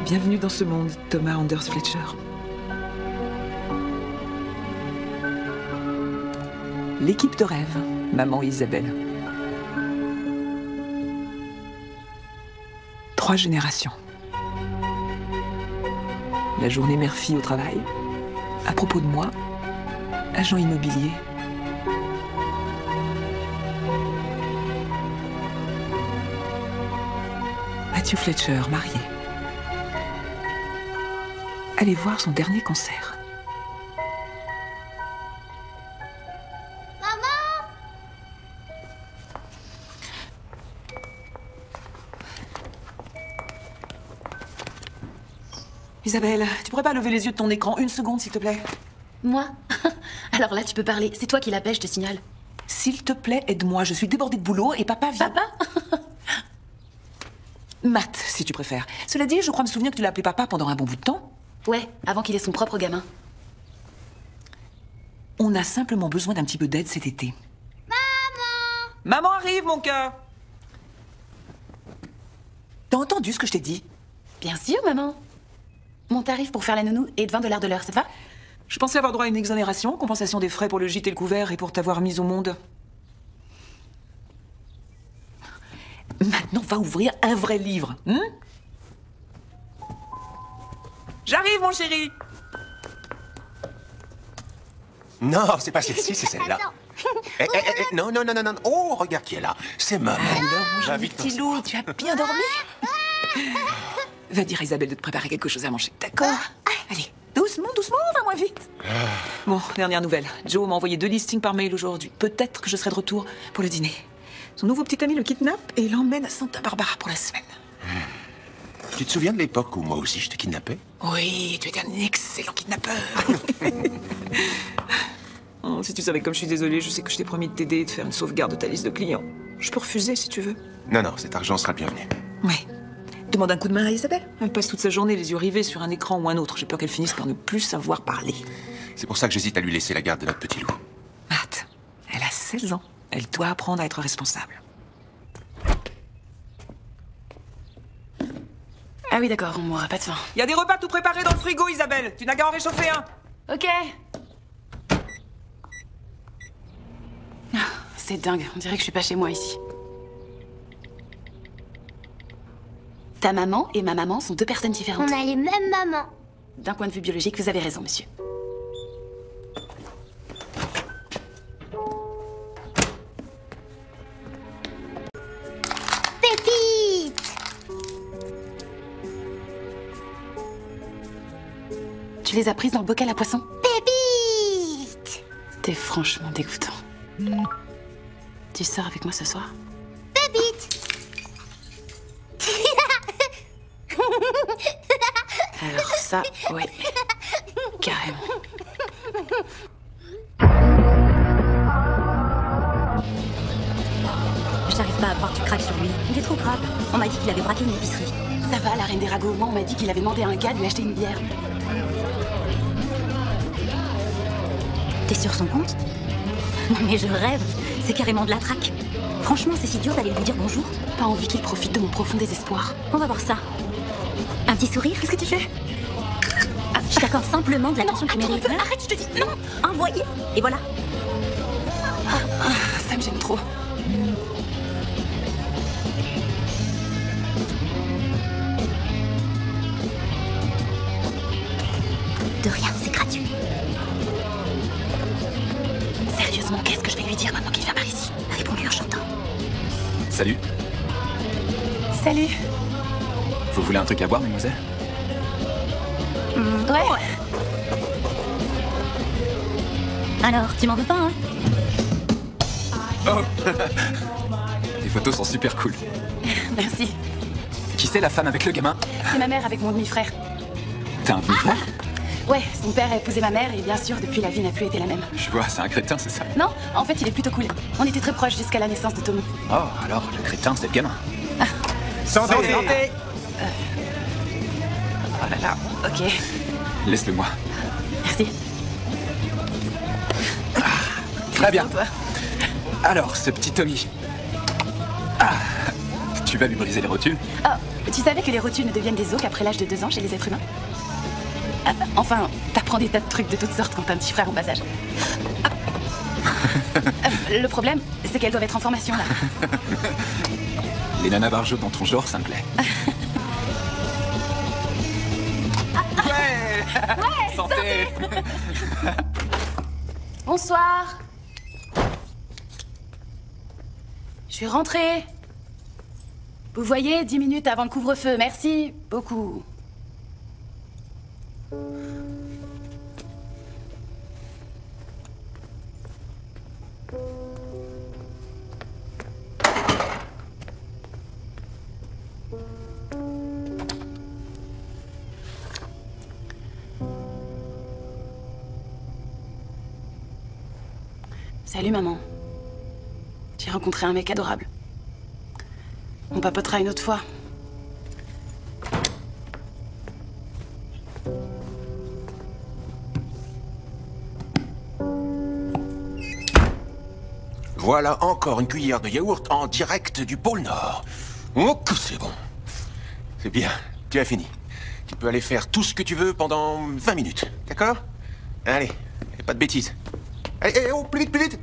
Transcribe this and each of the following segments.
Bienvenue dans ce monde, Thomas Anders Fletcher. L'équipe de rêve, maman et Isabelle. 3 générations. La journée mère-fille au travail. À propos de moi, agent immobilier. Matthew Fletcher, marié. Allez voir son dernier concert. Maman! Isabelle, tu pourrais pas lever les yeux de ton écran 1 seconde, s'il te plaît? Moi? Alors là, tu peux parler. C'est toi qui la pêche, je te signale. S'il te plaît, aide-moi. Je suis débordée de boulot et papa vient... Papa? Matt, si tu préfères. Cela dit, je crois me souvenir que tu l'as appelé papa pendant un bon bout de temps. Ouais, avant qu'il ait son propre gamin. On a simplement besoin d'un petit peu d'aide cet été. Maman! Maman arrive, mon cœur! T'as entendu ce que je t'ai dit? Bien sûr, maman. Mon tarif pour faire la nounou est de $20 de l'heure, ça va? Je pensais avoir droit à une exonération, compensation des frais pour le gîte et le couvert et pour t'avoir mise au monde. Maintenant, va ouvrir un vrai livre, hein? J'arrive, mon chéri! Non, c'est pas celle-ci, c'est celle-là. Non, non, non, non, non. Oh, regarde qui est là. C'est maman. Alors, mon joli vite petit loup, tu as bien dormi? Va dire à Isabelle de te préparer quelque chose à manger, d'accord? Allez, doucement, doucement, va moins vite. Bon, dernière nouvelle. Joe m'a envoyé 2 listings par mail aujourd'hui. Peut-être que je serai de retour pour le dîner. Son nouveau petit ami le kidnappe et l'emmène à Santa Barbara pour la semaine. Tu te souviens de l'époque où moi aussi je te kidnappais? Oui, tu étais un excellent kidnappeur. Oh, si tu savais comme je suis désolée, je sais que je t'ai promis de t'aider et de faire une sauvegarde de ta liste de clients. Je peux refuser si tu veux. Non, non, cet argent sera le bienvenu. Ouais. Demande un coup de main à Isabelle. Elle passe toute sa journée les yeux rivés sur un écran ou un autre. J'ai peur qu'elle finisse par ne plus savoir parler. C'est pour ça que j'hésite à lui laisser la garde de notre petit loup. Matt, elle a 16 ans. Elle doit apprendre à être responsable. Ah oui, d'accord, on mourra pas de faim. Il y a des repas tout préparés dans le frigo, Isabelle. Tu n'as qu'à en réchauffer un. Ok. Ah, c'est dingue, on dirait que je suis pas chez moi ici. Ta maman et ma maman sont 2 personnes différentes. On a les mêmes mamans. D'un point de vue biologique, vous avez raison, monsieur. Pépite! Tu les as prises dans le bocal à poisson? Pépite! T'es franchement dégoûtant. Tu sors avec moi ce soir? Pépite! Alors ça, ouais. Carrément. J'arrive pas à croire que tu craques sur lui. Il est trop grave. On m'a dit qu'il avait braqué une épicerie. Ça va, la reine des ragots. Moi, on m'a dit qu'il avait demandé à un gars de lui acheter une bière. T'es sur son compte? Non mais je rêve. C'est carrément de la traque. Franchement, c'est si dur d'aller lui dire bonjour. Pas envie qu'il profite de mon profond désespoir. On va voir ça. Un petit sourire? Qu'est-ce que tu fais? Je t'accorde simplement de l'attention que tu mérites. Arrête, je te dis non. Envoyé. Et voilà. Ça me gêne trop. De rien, c'est gratuit. Sérieusement, qu'est-ce que je vais lui dire maintenant qu'il vient par ici? Réponds-lui en chantant. Salut. Salut. Vous voulez un truc à boire, mademoiselle? Ouais. Alors, tu m'en veux pas, hein? Oh Les photos sont super cool. Merci. Qui c'est la femme avec le gamin? C'est ma mère avec mon demi-frère. T'as un demi-frère? Ouais, son père a épousé ma mère et bien sûr, depuis la vie n'a plus été la même. Je vois, c'est un crétin, c'est ça? Non, en fait, il est plutôt cool. On était très proches jusqu'à la naissance de Tommy. Oh, alors, le crétin, c'est le gamin. Santé! Santé. Oh là là, ok. Laisse-le moi. Merci. Très bien. Toi. Alors, ce petit Tommy. Ah, tu Tu vas lui briser les rotules? Oh, tu savais que les rotules ne deviennent des os qu'après l'âge de 2 ans chez les êtres humains? Enfin, t'apprends des tas de trucs de toutes sortes quand t'as un petit frère en bas âge. Le problème, c'est qu'elles doivent être en formation, là. Les nanas barjots dans ton genre, ça me plaît. Ouais, santé. Bonsoir. Je suis rentrée. Vous voyez, 10 minutes avant le couvre-feu. Merci beaucoup. Salut maman. J'ai rencontré un mec adorable. On papotera une autre fois. Voilà encore une cuillère de yaourt en direct du pôle Nord. Oh, que c'est bon. C'est bien, tu as fini. Tu peux aller faire tout ce que tu veux pendant 20 minutes, d'accord? Allez, et pas de bêtises. Allez, oh, plus vite, plus vite.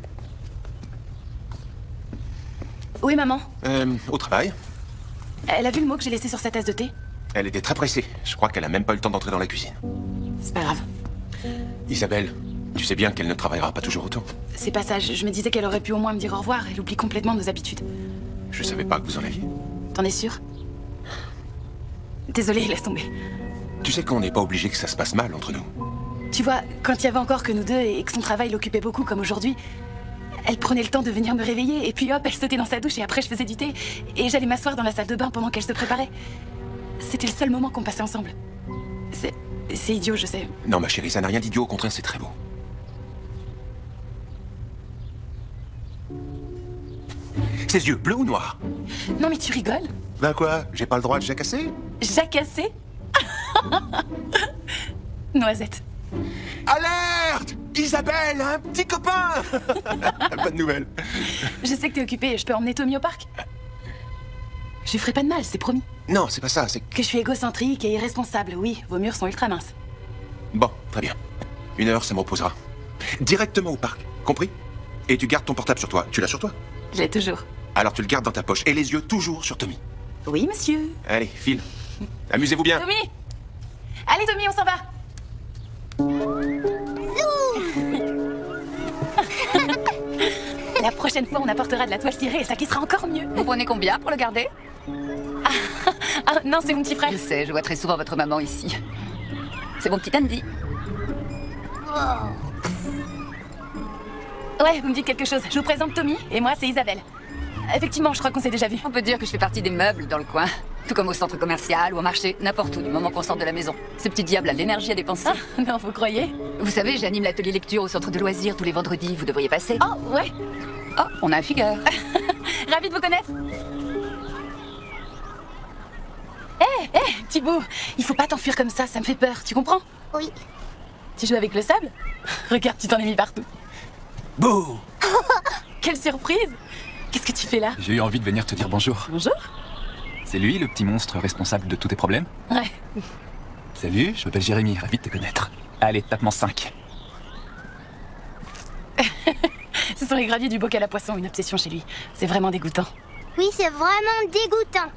Oui, maman. Au travail. Elle a vu le mot que j'ai laissé sur sa tasse de thé? Elle était très pressée. Je crois qu'elle a même pas eu le temps d'entrer dans la cuisine. C'est pas grave. Isabelle, tu sais bien qu'elle ne travaillera pas toujours autant. C'est pas ça. Je me disais qu'elle aurait pu au moins me dire au revoir. Elle oublie complètement nos habitudes. Je savais pas que vous en aviez. T'en es sûr? Désolée, laisse tomber. Tu sais qu'on n'est pas obligé que ça se passe mal entre nous. Tu vois, quand il y avait encore que nous deux et que son travail l'occupait beaucoup comme aujourd'hui, elle prenait le temps de venir me réveiller et puis hop, elle sautait dans sa douche et après je faisais du thé et j'allais m'asseoir dans la salle de bain pendant qu'elle se préparait. C'était le seul moment qu'on passait ensemble. C'est idiot, je sais. Non, ma chérie, ça n'a rien d'idiot, au contraire, c'est très beau. Ses yeux, bleus ou noirs? Non mais tu rigoles? Ben quoi? J'ai pas le droit de jacasser? Jacasser? Noisette. Alerte! Isabelle, un petit copain! Bonne nouvelle. Je sais que t'es occupée, je peux emmener Tommy au parc? Je lui ferai pas de mal, c'est promis. Non, c'est pas ça, c'est... Que je suis égocentrique et irresponsable, oui, vos murs sont ultra minces. Bon, très bien. 1 heure, ça me reposera. Directement au parc, compris? Et tu gardes ton portable sur toi. Tu l'as sur toi? Je l'ai toujours. Alors tu le gardes dans ta poche et les yeux toujours sur Tommy. Oui, monsieur. Allez, file. Amusez-vous bien. Tommy! Allez, Tommy, on s'en va! La prochaine fois, on apportera de la toile cirée et ça qui sera encore mieux. Vous prenez combien pour le garder? Ah, non, c'est mon petit frère. Je sais, je vois très souvent votre maman ici. C'est mon petit Andy. Ouais, vous me dites quelque chose. Je vous présente Tommy et moi, c'est Isabelle. Effectivement, je crois qu'on s'est déjà vu. On peut dire que je fais partie des meubles dans le coin. Tout comme au centre commercial ou au marché, n'importe où, du moment qu'on sort de la maison. Ce petit diable a de l'énergie à dépenser. Ah, non, vous croyez? Vous savez, j'anime l'atelier lecture au centre de loisirs tous les vendredis. Vous devriez passer. Oh, ouais. Oh, on a un figure. Ravi de vous connaître. Hé, Thibaut, il faut pas t'enfuir comme ça me fait peur, tu comprends? Oui. Tu joues avec le sable? Regarde, tu t'en es mis partout. Bouh! Quelle surprise! Qu'est-ce que tu fais là? J'ai eu envie de venir te dire bonjour. Bonjour. C'est lui, le petit monstre responsable de tous tes problèmes? Ouais. Salut, je m'appelle Jérémy, ravi de te connaître. Allez, tape-moi 5. Ce sont les graviers du bocal à poisson, une obsession chez lui. C'est vraiment dégoûtant. Oui, c'est vraiment dégoûtant.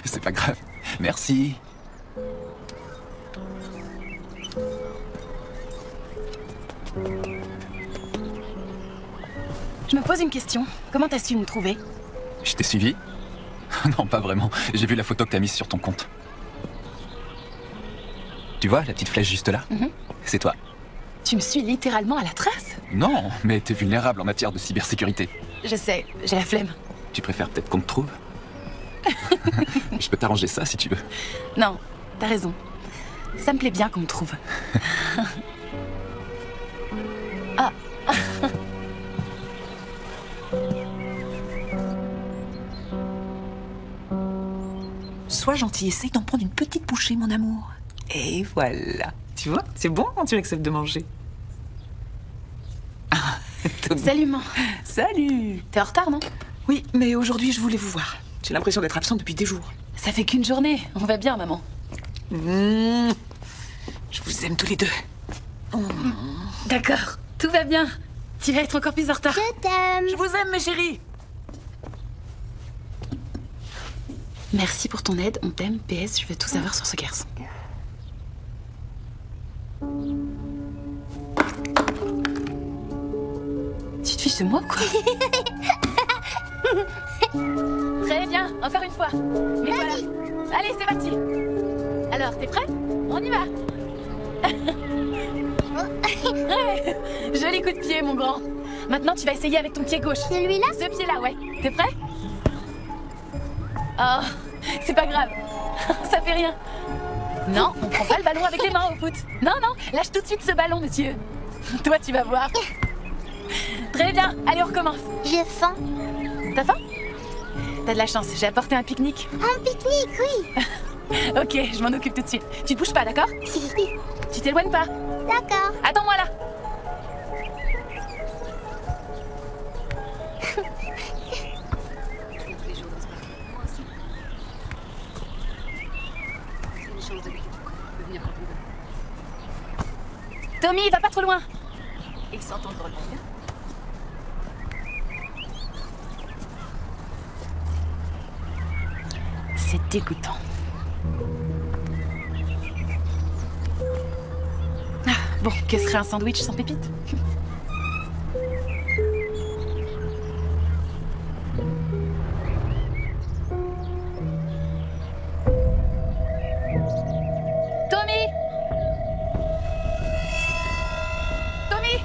C'est pas grave. Merci. Je me pose une question. Comment t'as su nous trouver? Je t'ai suivi? Non, pas vraiment. J'ai vu la photo que t'as mise sur ton compte. Tu vois, la petite flèche juste là? C'est toi. Tu me suis littéralement à la trace? Non, mais t'es vulnérable en matière de cybersécurité. Je sais, j'ai la flemme. Tu préfères peut-être qu'on te trouve? Je peux t'arranger ça si tu veux. Non, t'as raison. Ça me plaît bien qu'on me trouve. Ah. Sois gentil, essaye d'en prendre une petite bouchée, mon amour. Et voilà. Tu vois, c'est bon quand tu acceptes de manger. Salut, maman. Salut. T'es en retard, non? Oui, mais aujourd'hui, je voulais vous voir. J'ai l'impression d'être absente depuis des jours. Ça fait qu'une journée. On va bien, maman. Je vous aime tous les deux. D'accord, tout va bien. Tu vas être encore plus en retard. Je t'aime. Je vous aime, mes chéris. Merci pour ton aide, on t'aime. PS, je veux tout savoir sur ce garçon. Tu te fiches de moi ou quoi? Très bien, encore une fois. Mais voilà. Allez, c'est parti. Alors, t'es prêt? On y va. Ouais. Joli coup de pied, mon grand. Maintenant, tu vas essayer avec ton pied gauche. Celui-là? Ce pied-là, ouais. T'es prêt? Oh, c'est pas grave. Ça fait rien. Non, on prend pas le ballon avec les mains au foot. Non, non, lâche tout de suite ce ballon, monsieur. Toi, tu vas voir. Très bien, allez, on recommence. J'ai faim. T'as faim? T'as de la chance, j'ai apporté un pique-nique. Un pique-nique, oui. Ok, je m'en occupe tout de suite. Tu te bouges pas, d'accord? Tu t'éloignes pas. D'accord. Attends-moi là. Tommy, va pas trop loin. Ils s'entendent drôlement bien. C'est dégoûtant. Ah, bon, que serait un sandwich sans pépites? Tommy! Tommy!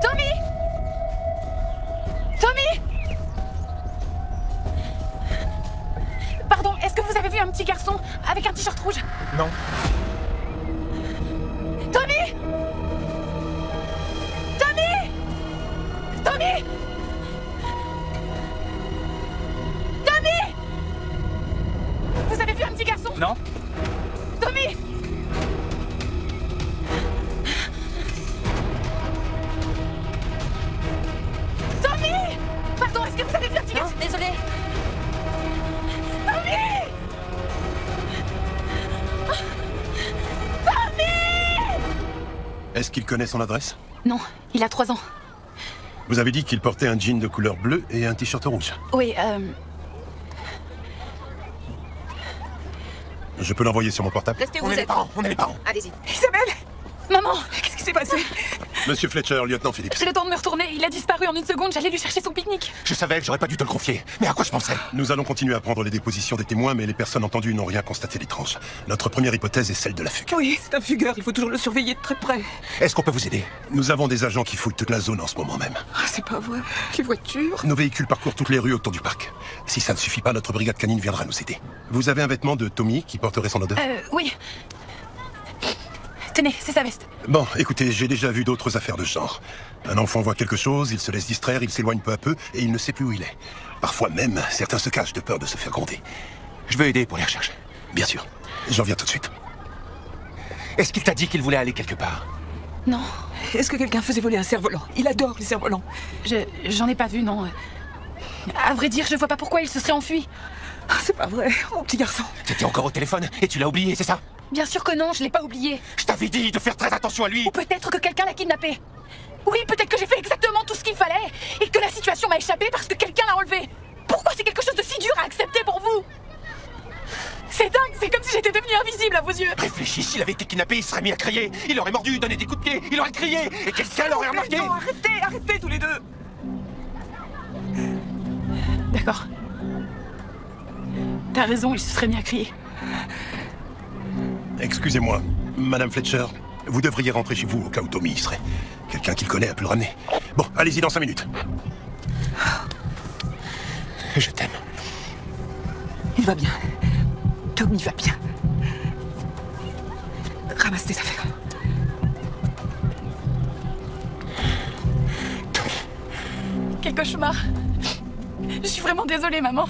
Tommy! Tommy! Pardon, est-ce que vous avez vu un petit garçon avec un t-shirt rouge? Non. Tommy! Tommy! Tommy! Tommy! Vous avez vu un petit garçon? Non. Tommy! Tommy! Pardon, est-ce que vous avez vu un petit garçon? Désolée. Tommy! Est-ce qu'il connaît son adresse? Non, il a 3 ans. Vous avez dit qu'il portait un jean de couleur bleue et un t-shirt rouge. Oui, Je peux l'envoyer sur mon portable? Restez où On vous est les êtes. parents, on est les parents. Allez-y. Isabelle! Maman! Qu'est-ce qui s'est passé? Monsieur Fletcher, lieutenant Phillips. J'ai le temps de me retourner, il a disparu en 1 seconde, j'allais lui chercher son pique-nique. Je savais que j'aurais pas dû te le confier. Mais à quoi je pensais? Nous allons continuer à prendre les dépositions des témoins, mais les personnes entendues n'ont rien constaté d'étrange. Notre première hypothèse est celle de la fugue. Oui, c'est un fugueur, il faut toujours le surveiller de très près. Est-ce qu'on peut vous aider? Nous avons des agents qui fouillent toute la zone en ce moment même. Ah, c'est pas vrai. Les voitures. Nos véhicules parcourent toutes les rues autour du parc. Si ça ne suffit pas, notre brigade canine viendra nous aider. Vous avez un vêtement de Tommy qui porterait son odeur? Oui. Tenez, c'est sa veste. Bon, écoutez, j'ai déjà vu d'autres affaires de ce genre. Un enfant voit quelque chose, il se laisse distraire, il s'éloigne peu à peu, et il ne sait plus où il est. Parfois même, certains se cachent de peur de se faire gronder. Je veux aider pour les recherches. Bien sûr. J'en viens tout de suite. Est-ce qu'il t'a dit qu'il voulait aller quelque part? Non, Est-ce que quelqu'un faisait voler un cerf-volant? Il adore les cerfs-volants. j'en ai pas vu, non. À vrai dire, je vois pas pourquoi il se serait enfui. Ah, c'est pas vrai, mon petit garçon. T'étais encore au téléphone et tu l'as oublié, c'est ça? Bien sûr que non, je l'ai pas oublié. Je t'avais dit de faire très attention à lui. Ou peut-être que quelqu'un l'a kidnappé. Oui, peut-être que j'ai fait exactement tout ce qu'il fallait et que la situation m'a échappé parce que quelqu'un l'a enlevé. Pourquoi c'est quelque chose de si dur à accepter pour vous? C'est dingue, c'est comme si j'étais devenue invisible à vos yeux. Réfléchis, s'il avait été kidnappé, il serait mis à crier. Il aurait mordu, donné des coups de pied, il aurait crié. Et quelqu'un l'aurait remarqué. Non, arrêtez tous les deux. D'accord. T'as raison, il se serait mis à crier. Excusez-moi, Madame Fletcher, vous devriez rentrer chez vous au cas où Tommy y serait. Quelqu'un qui le connaît a pu le ramener. Bon, allez-y dans 5 minutes. Je t'aime. Il va bien. Tommy va bien. Ramasse tes affaires. Quel cauchemar. Je suis vraiment désolée, maman.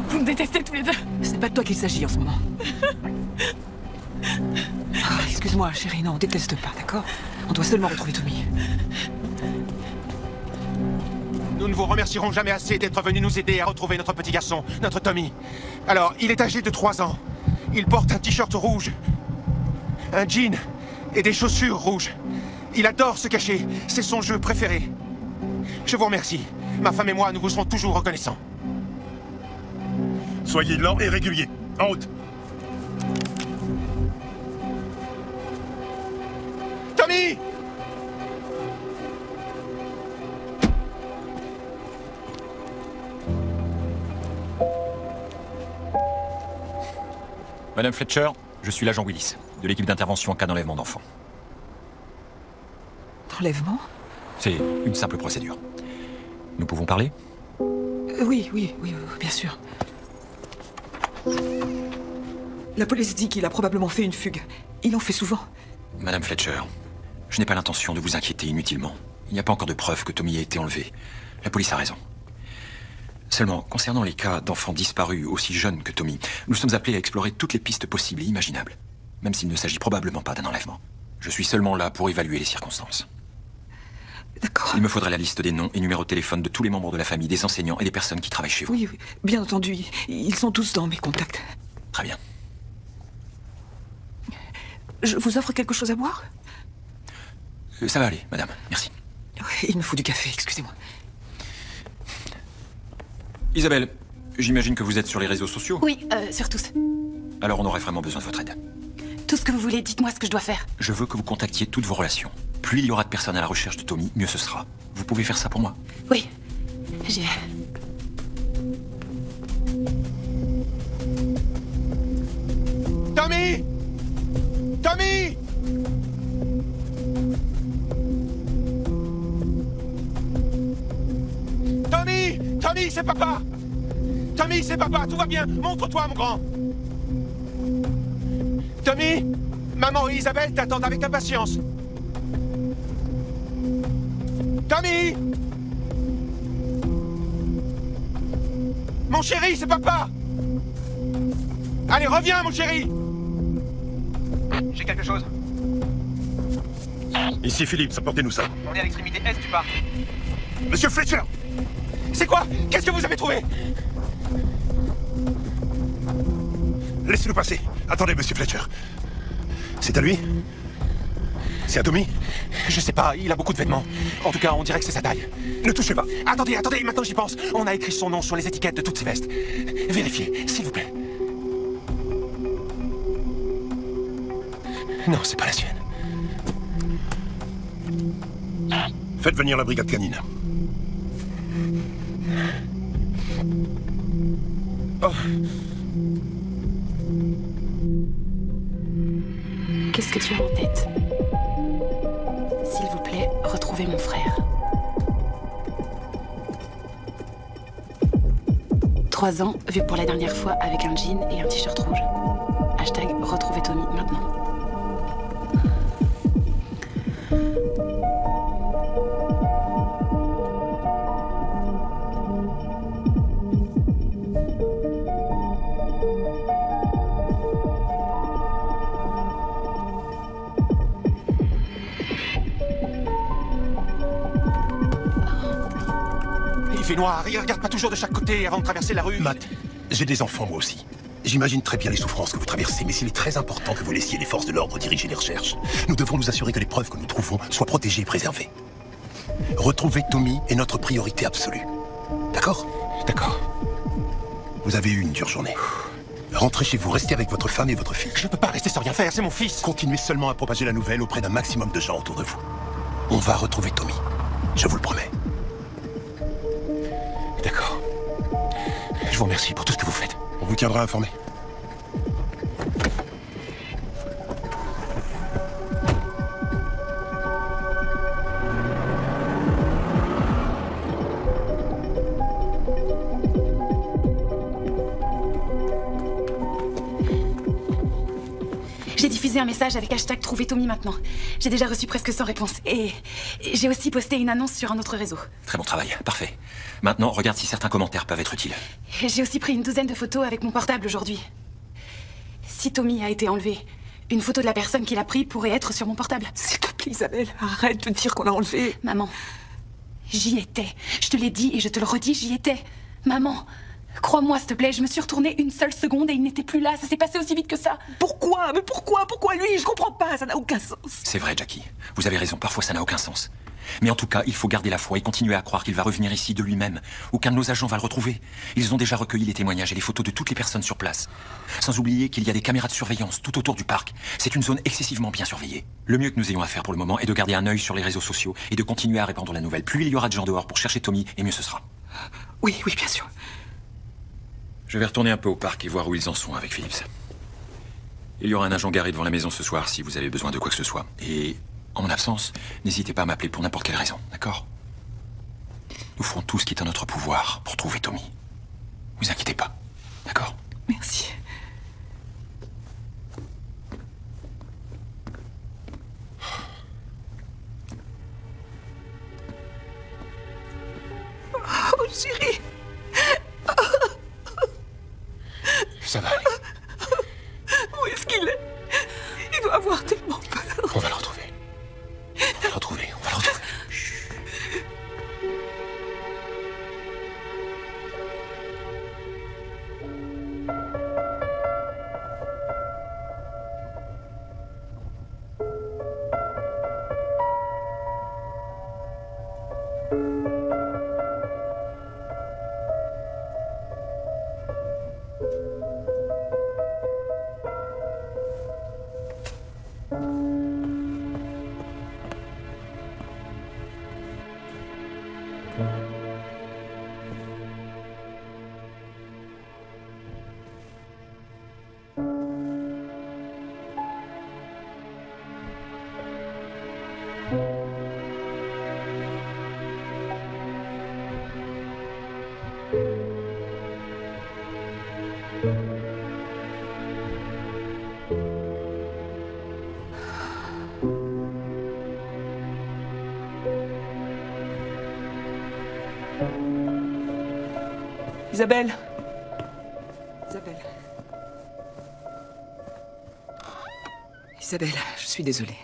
Vous me détestez tous les deux. Ce n'est pas de toi qu'il s'agit en ce moment. Ah, excuse-moi, chérie, non, on déteste pas, d'accord? On doit seulement retrouver Tommy. Nous Nous ne vous remercierons jamais assez d'être venus nous aider à retrouver notre petit garçon, notre Tommy. Alors, il est âgé de 3 ans. Il porte un t-shirt rouge, un jean et des chaussures rouges. Il adore se cacher, c'est son jeu préféré. Je vous remercie. Ma femme et moi, nous vous serons toujours reconnaissants. Soyez lents et réguliers. En route. Tommy! Madame Fletcher, je suis l'agent Willis, de l'équipe d'intervention en cas d'enlèvement d'enfants. Enlèvement? C'est une simple procédure. Nous pouvons parler? Oui, bien sûr. La police dit qu'il a probablement fait une fugue. Il en fait souvent. Madame Fletcher, je n'ai pas l'intention de vous inquiéter inutilement. Il n'y a pas encore de preuves que Tommy ait été enlevé. La police a raison. Seulement, concernant les cas d'enfants disparus aussi jeunes que Tommy, nous sommes appelés à explorer toutes les pistes possibles et imaginables, même s'il ne s'agit probablement pas d'un enlèvement. Je suis seulement là pour évaluer les circonstances. D'accord. Il me faudrait la liste des noms et numéros de téléphone de tous les membres de la famille, des enseignants et des personnes qui travaillent chez vous. Oui, bien entendu. Ils sont tous dans mes contacts. Très bien. Je vous offre quelque chose à boire? Ça va aller, madame. Merci. Il me faut du café, excusez-moi. Isabelle, j'imagine que vous êtes sur les réseaux sociaux? Oui, sur tous. Alors on aurait vraiment besoin de votre aide. Tout ce que vous voulez, dites-moi ce que je dois faire. Je veux que vous contactiez toutes vos relations. Plus il y aura de personnes à la recherche de Tommy, mieux ce sera. Vous pouvez faire ça pour moi? Oui, j'y vais. Tommy! Tommy! Tommy! Tommy, c'est papa! Tommy, c'est papa, tout va bien. Montre-toi, mon grand. Tommy, maman et Isabelle t'attendent avec impatience. Tommy! Mon chéri, c'est papa! Allez, reviens, mon chéri! J'ai quelque chose. Ici Philippe, apportez-nous ça. On est à l'extrémité est du parc. Monsieur Fletcher! C'est quoi? Qu'est-ce que vous avez trouvé? Laissez-nous passer. Attendez, monsieur Fletcher. C'est à lui? C'est à Tommy? Je sais pas, il a beaucoup de vêtements. En tout cas, on dirait que c'est sa taille. Ne touchez pas. Attendez, maintenant j'y pense. On a écrit son nom sur les étiquettes de toutes ses vestes. Vérifiez, s'il vous plaît. Non, c'est pas la sienne. Faites venir la brigade canine. Oh. Qu'est-ce que tu as en tête? S'il vous plaît, retrouvez mon frère. 3 ans, vu pour la dernière fois avec un jean et un t-shirt rouge. Hashtag retrouvez Tommy maintenant. Il fait noir, il regarde pas toujours de chaque côté avant de traverser la rue. Matt, j'ai des enfants moi aussi. J'imagine très bien les souffrances que vous traversez, mais il est très important que vous laissiez les forces de l'ordre diriger les recherches. Nous devons nous assurer que les preuves que nous trouvons soient protégées et préservées. Retrouver Tommy est notre priorité absolue. D'accord? D'accord. Vous avez eu une dure journée. Rentrez chez vous, restez avec votre femme et votre fille. Je peux pas rester sans rien faire, c'est mon fils. Continuez seulement à propager la nouvelle auprès d'un maximum de gens autour de vous. On va retrouver Tommy. Je vous le promets. D'accord. Je vous remercie pour tout ce que vous faites. On vous tiendra informé. J'ai diffusé un message avec hashtag Trouvez Tommy maintenant. J'ai déjà reçu presque 100 réponses. Et j'ai aussi posté une annonce sur un autre réseau. Très bon travail, parfait. Maintenant, regarde si certains commentaires peuvent être utiles. Et j'ai aussi pris une douzaine de photos avec mon portable aujourd'hui. Si Tommy a été enlevé, une photo de la personne qui l'a pris pourrait être sur mon portable. S'il te plaît, Isabelle, arrête de dire qu'on l'a enlevé. Maman, J'y étais. Je te l'ai dit et je te le redis, j'y étais. Maman, crois-moi, s'il te plaît, je me suis retournée une seule seconde et il n'était plus là. Ça s'est passé aussi vite que ça. Pourquoi? Mais pourquoi? Pourquoi lui? Je comprends pas, ça n'a aucun sens. C'est vrai, Jackie. Vous avez raison, parfois ça n'a aucun sens. Mais en tout cas, il faut garder la foi et continuer à croire qu'il va revenir ici de lui-même. Aucun de nos agents va le retrouver. Ils ont déjà recueilli les témoignages et les photos de toutes les personnes sur place. Sans oublier qu'il y a des caméras de surveillance tout autour du parc. C'est une zone excessivement bien surveillée. Le mieux que nous ayons à faire pour le moment est de garder un œil sur les réseaux sociaux et de continuer à répandre la nouvelle. Plus il y aura de gens dehors pour chercher Tommy, et mieux ce sera. Oui, bien sûr. Je vais retourner un peu au parc et voir où ils en sont avec Phillips. Il y aura un agent garé devant la maison ce soir si vous avez besoin de quoi que ce soit. Et en mon absence, n'hésitez pas à m'appeler pour n'importe quelle raison, d'accord? Nous ferons tout ce qui est en notre pouvoir pour trouver Tommy. Vous inquiétez pas, d'accord? Merci. Oh, chérie. Ça va aller. Où est-ce qu'il est? Il doit avoir tellement peur. On va le retrouver. On va le retrouver. Isabelle. Isabelle. Isabelle, je suis désolée.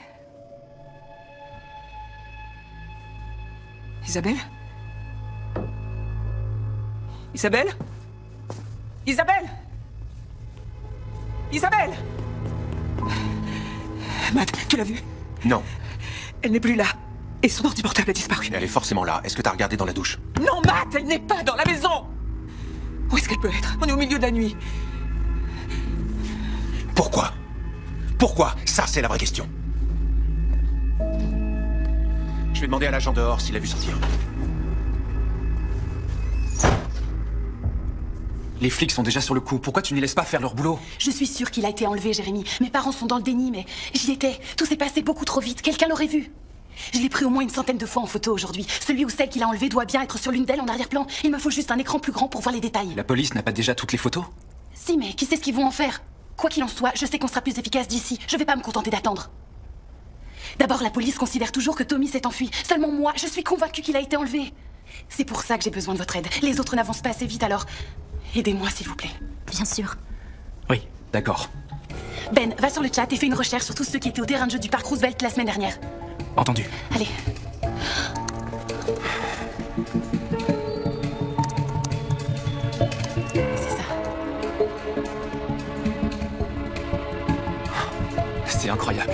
Isabelle? Isabelle? Isabelle? Isabelle? Matt, tu l'as vue? Non, Elle n'est plus là. Et son ordi portable a disparu. elle est forcément là. Est-ce que t'as regardé dans la douche? Non, Matt, elle n'est pas dans la maison! Où est-ce qu'elle peut être? On est au milieu de la nuit. Pourquoi? Pourquoi? Ça, c'est la vraie question. Je vais demander à l'agent dehors s'il a vu sortir. Les flics sont déjà sur le coup. Pourquoi tu ne les laisses pas faire leur boulot? Je suis sûre qu'il a été enlevé, Jérémy. Mes parents sont dans le déni, mais j'y étais. Tout s'est passé beaucoup trop vite. Quelqu'un l'aurait vu. Je l'ai pris au moins une centaine de fois en photo aujourd'hui. Celui ou celle qui l'a enlevé doit bien être sur l'une d'elles en arrière-plan. Il me faut juste un écran plus grand pour voir les détails. La police n'a pas déjà toutes les photos? Si, mais qui sait ce qu'ils vont en faire? Quoi qu'il en soit, je sais qu'on sera plus efficace d'ici. Je vais pas me contenter d'attendre. D'abord, la police considère toujours que Tommy s'est enfui. Seulement moi, je suis convaincue qu'il a été enlevé. C'est pour ça que j'ai besoin de votre aide. Les autres n'avancent pas assez vite, alors aidez-moi, s'il vous plaît. Bien sûr. Oui, d'accord. Ben, va sur le chat et fais une recherche sur tous ceux qui étaient au terrain de jeu du parc Roosevelt la semaine dernière. Entendu. Allez. C'est ça. C'est incroyable.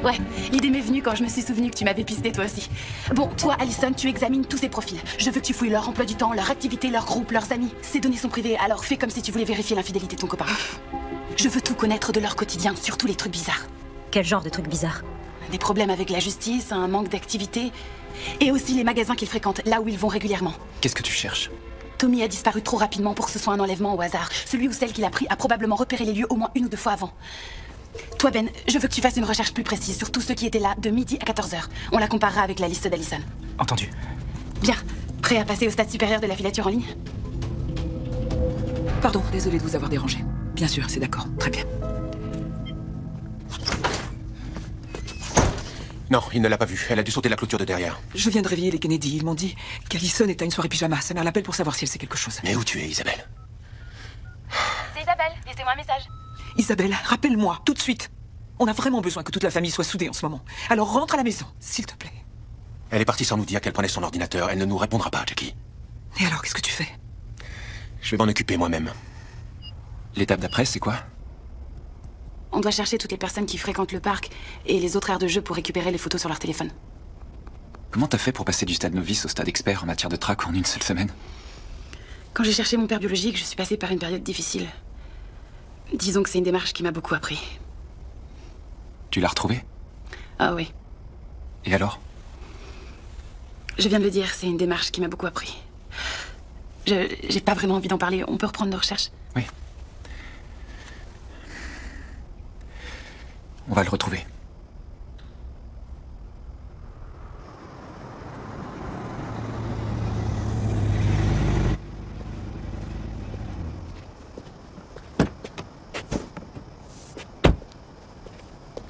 Ouais, l'idée m'est venue quand je me suis souvenu que tu m'avais pisté toi aussi. Bon, toi, Allison, tu examines tous ces profils. Je veux que tu fouilles leur emploi du temps, leur activité, leur groupe, leurs amis. Ces données sont privées, alors fais comme si tu voulais vérifier l'infidélité de ton copain. Je veux tout connaître de leur quotidien, surtout les trucs bizarres. Quel genre de truc bizarre? Des problèmes avec la justice, un manque d'activité, et aussi les magasins qu'ils fréquentent, là où ils vont régulièrement. Qu'est-ce que tu cherches? Tommy a disparu trop rapidement pour que ce soit un enlèvement au hasard. Celui ou celle qu'il a pris a probablement repéré les lieux au moins 1 ou 2 fois avant. Toi, Ben, je veux que tu fasses une recherche plus précise sur tous ceux qui étaient là de midi à 14h. On la comparera avec la liste d'Allison. Entendu. Bien. Prêt à passer au stade supérieur de la filature en ligne? Pardon, désolé de vous avoir dérangé. Bien sûr, c'est d'accord. Très bien. Non, il ne l'a pas vue. Elle a dû sauter la clôture de derrière. Je viens de réveiller les Kennedy. Ils m'ont dit qu'Allison est à une soirée pyjama. Sa mère l'appelle pour savoir si elle sait quelque chose. Mais où tu es, Isabelle? C'est Isabelle. Laissez-moi un message. Isabelle, rappelle-moi, tout de suite. On a vraiment besoin que toute la famille soit soudée en ce moment. Alors rentre à la maison, s'il te plaît. Elle est partie sans nous dire qu'elle prenait son ordinateur. Elle ne nous répondra pas, Jackie. Et alors, qu'est-ce que tu fais? Je vais m'en occuper moi-même. L'étape d'après, c'est quoi? On doit chercher toutes les personnes qui fréquentent le parc et les autres aires de jeu pour récupérer les photos sur leur téléphone. Comment t'as fait pour passer du stade novice au stade expert en matière de track en une seule semaine? Quand j'ai cherché mon père biologique, je suis passée par une période difficile. Disons que c'est une démarche qui m'a beaucoup appris. Tu l'as retrouvé? Ah oui. Et alors? Je viens de le dire, c'est une démarche qui m'a beaucoup appris. J'ai pas vraiment envie d'en parler. On peut reprendre nos recherches? Oui. On va le retrouver.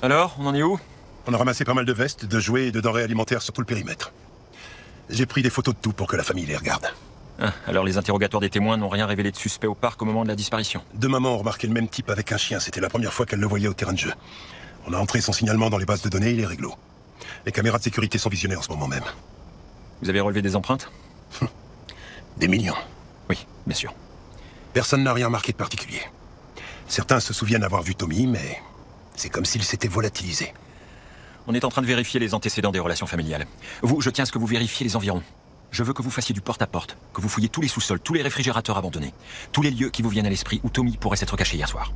Alors, on en est où? On a ramassé pas mal de vestes, de jouets et de denrées alimentaires sur tout le périmètre. J'ai pris des photos de tout pour que la famille les regarde. Ah, alors les interrogatoires des témoins n'ont rien révélé de suspect au parc au moment de la disparition. Deux mamans ont remarqué le même type avec un chien. C'était la première fois qu'elles le voyaient au terrain de jeu. On a entré son signalement dans les bases de données, il est réglo. Les caméras de sécurité sont visionnées en ce moment même. Vous avez relevé des empreintes? Des millions. Oui, bien sûr. Personne n'a rien remarqué de particulier. Certains se souviennent avoir vu Tommy, mais c'est comme s'il s'était volatilisé. On est en train de vérifier les antécédents des relations familiales. Vous, je tiens à ce que vous vérifiez les environs. Je veux que vous fassiez du porte-à-porte, que vous fouilliez tous les sous-sols, tous les réfrigérateurs abandonnés, tous les lieux qui vous viennent à l'esprit où Tommy pourrait s'être caché hier soir.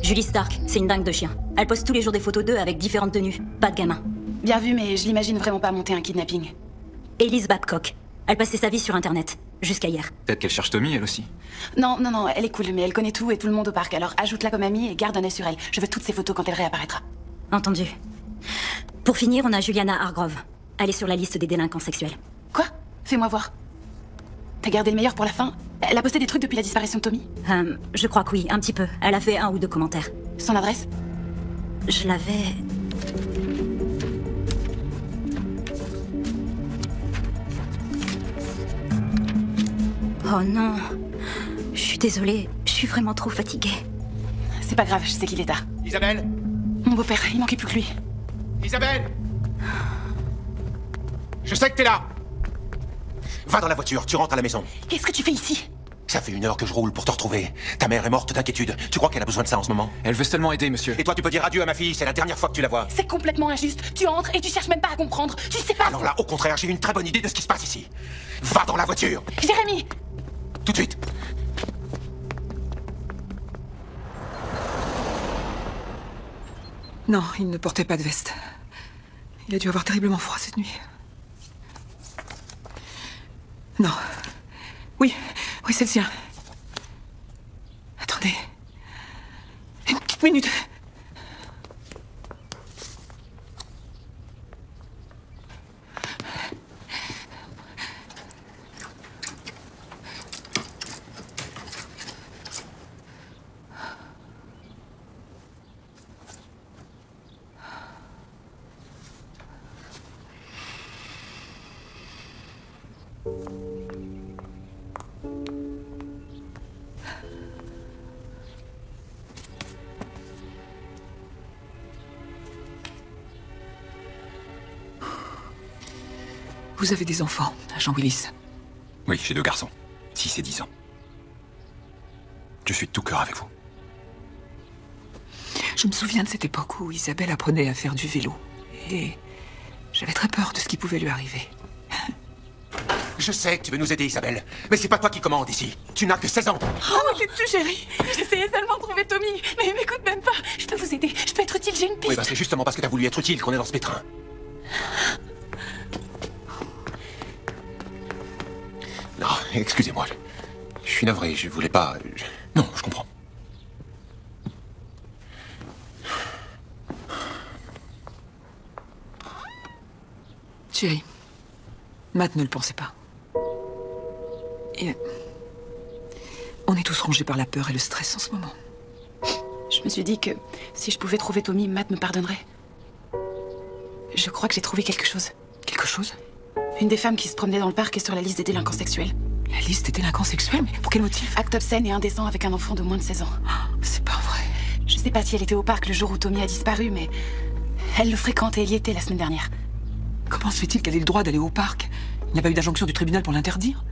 Julie Stark, c'est une dingue de chien. Elle poste tous les jours des photos d'eux avec différentes tenues. Pas de gamin. Bien vu, mais je l'imagine vraiment pas monter un kidnapping. Elise Babcock. Elle passait sa vie sur Internet. Jusqu'à hier. Peut-être qu'elle cherche Tommy, elle aussi. Non, elle est cool, mais elle connaît tout et tout le monde au parc. Alors ajoute-la comme amie et garde un œil sur elle. Je veux toutes ses photos quand elle réapparaîtra. Entendu. Pour finir, on a Juliana Hargrove. Elle est sur la liste des délinquants sexuels. Quoi? Fais-moi voir. T'as gardé le meilleur pour la fin? Elle a posté des trucs depuis la disparition de Tommy? Je crois que oui, un petit peu. Elle a fait 1 ou 2 commentaires. Son adresse? Je l'avais... Oh non. Je suis désolée. Je suis vraiment trop fatiguée. C'est pas grave, je sais qu'il est tard. Isabelle? Mon beau-père, il manquait plus que lui. Isabelle? Je sais que t'es là. Va dans la voiture, tu rentres à la maison. Qu'est-ce que tu fais ici? Ça fait 1 heure que je roule pour te retrouver. Ta mère est morte d'inquiétude. Tu crois qu'elle a besoin de ça en ce moment? Elle veut seulement aider, monsieur. Et toi, tu peux dire adieu à ma fille, c'est la dernière fois que tu la vois. C'est complètement injuste. Tu entres et tu cherches même pas à comprendre. Tu sais pas... Alors là, au contraire, j'ai une très bonne idée de ce qui se passe ici. Va dans la voiture. Jérémy! Tout de suite. Non, il ne portait pas de veste. Il a dû avoir terriblement froid cette nuit. Non. Oui, c'est le sien. Attendez. Une petite minute. Vous avez des enfants, Jean Willis? Oui, j'ai 2 garçons. 6 et 10 ans. Je suis de tout cœur avec vous. Je me souviens de cette époque où Isabelle apprenait à faire du vélo. Et j'avais très peur de ce qui pouvait lui arriver. Je sais que tu veux nous aider, Isabelle. Mais c'est pas toi qui commande ici. Tu n'as que 16 ans. Oh, qu'es-tu, chérie? J'essayais seulement de trouver Tommy. Mais il m'écoute même pas. Je peux vous aider. Je peux être utile, j'ai une piste. Oui, c'est justement parce que t'as voulu être utile qu'on est dans ce pétrin. Non, excusez-moi. Je suis navré, je voulais pas... Non, je comprends. Chérie, Matt ne le pensait pas. Et on est tous rongés par la peur et le stress en ce moment. Je me suis dit que si je pouvais trouver Tommy, Matt me pardonnerait. Je crois que j'ai trouvé quelque chose. Quelque chose? Une des femmes qui se promenait dans le parc est sur la liste des délinquants sexuels. Alice, t'es délinquant sexuel, mais pour quel motif? Acte obscène et indécent avec un enfant de moins de 16 ans. C'est pas vrai. Je sais pas si elle était au parc le jour où Tommy a disparu, mais elle le fréquente et elle y était la semaine dernière. Comment se fait-il qu'elle ait le droit d'aller au parc? Il n'y a pas eu d'injonction du tribunal pour l'interdire?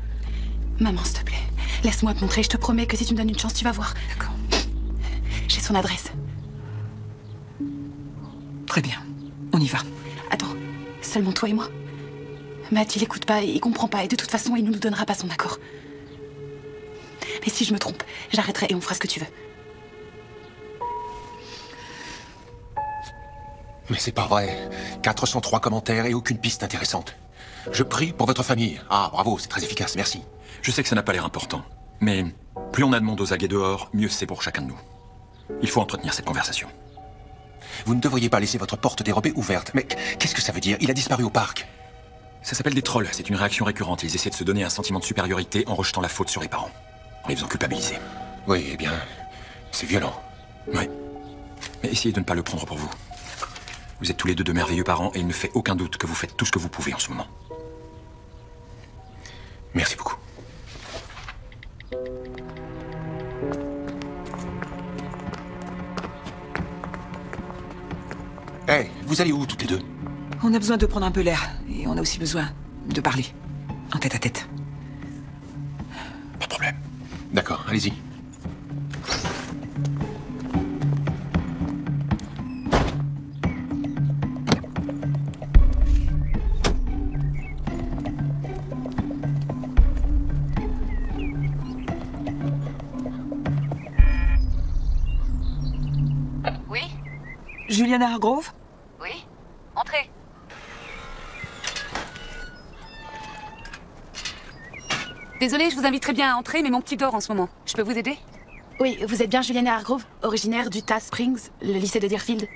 Maman, s'il te plaît, laisse-moi te montrer. Je te promets que si tu me donnes une chance, tu vas voir. D'accord. J'ai son adresse. Très bien. On y va. Attends, seulement toi et moi. Matt, il écoute pas, il comprend pas, et de toute façon, il ne nous donnera pas son accord. Mais si je me trompe, j'arrêterai et on fera ce que tu veux. Mais c'est pas vrai. 403 commentaires et aucune piste intéressante. Je prie pour votre famille. Ah, bravo, c'est très efficace, merci. Je sais que ça n'a pas l'air important, mais plus on a de monde aux aguets dehors, mieux c'est pour chacun de nous. Il faut entretenir cette conversation. Vous ne devriez pas laisser votre porte dérobée ouverte. Mais qu'est-ce que ça veut dire? Il a disparu au parc. Ça s'appelle des trolls, c'est une réaction récurrente. Ils essaient de se donner un sentiment de supériorité en rejetant la faute sur les parents, en les faisant culpabiliser. Oui, eh bien, c'est violent. Oui. Mais essayez de ne pas le prendre pour vous. Vous êtes tous les deux de merveilleux parents et il ne fait aucun doute que vous faites tout ce que vous pouvez en ce moment. Merci beaucoup. Hey, vous allez où toutes les deux? On a besoin de prendre un peu l'air. Et on a aussi besoin de parler. En tête à tête. Pas de problème. D'accord, allez-y. Oui? Juliana Hargrove? Oui? Entrez. Désolée, je vous inviterais bien à entrer, mais mon petit dort en ce moment. Je peux vous aider? Oui, vous êtes bien Juliana Hargrove, originaire d'Utah Springs, le lycée de Deerfield.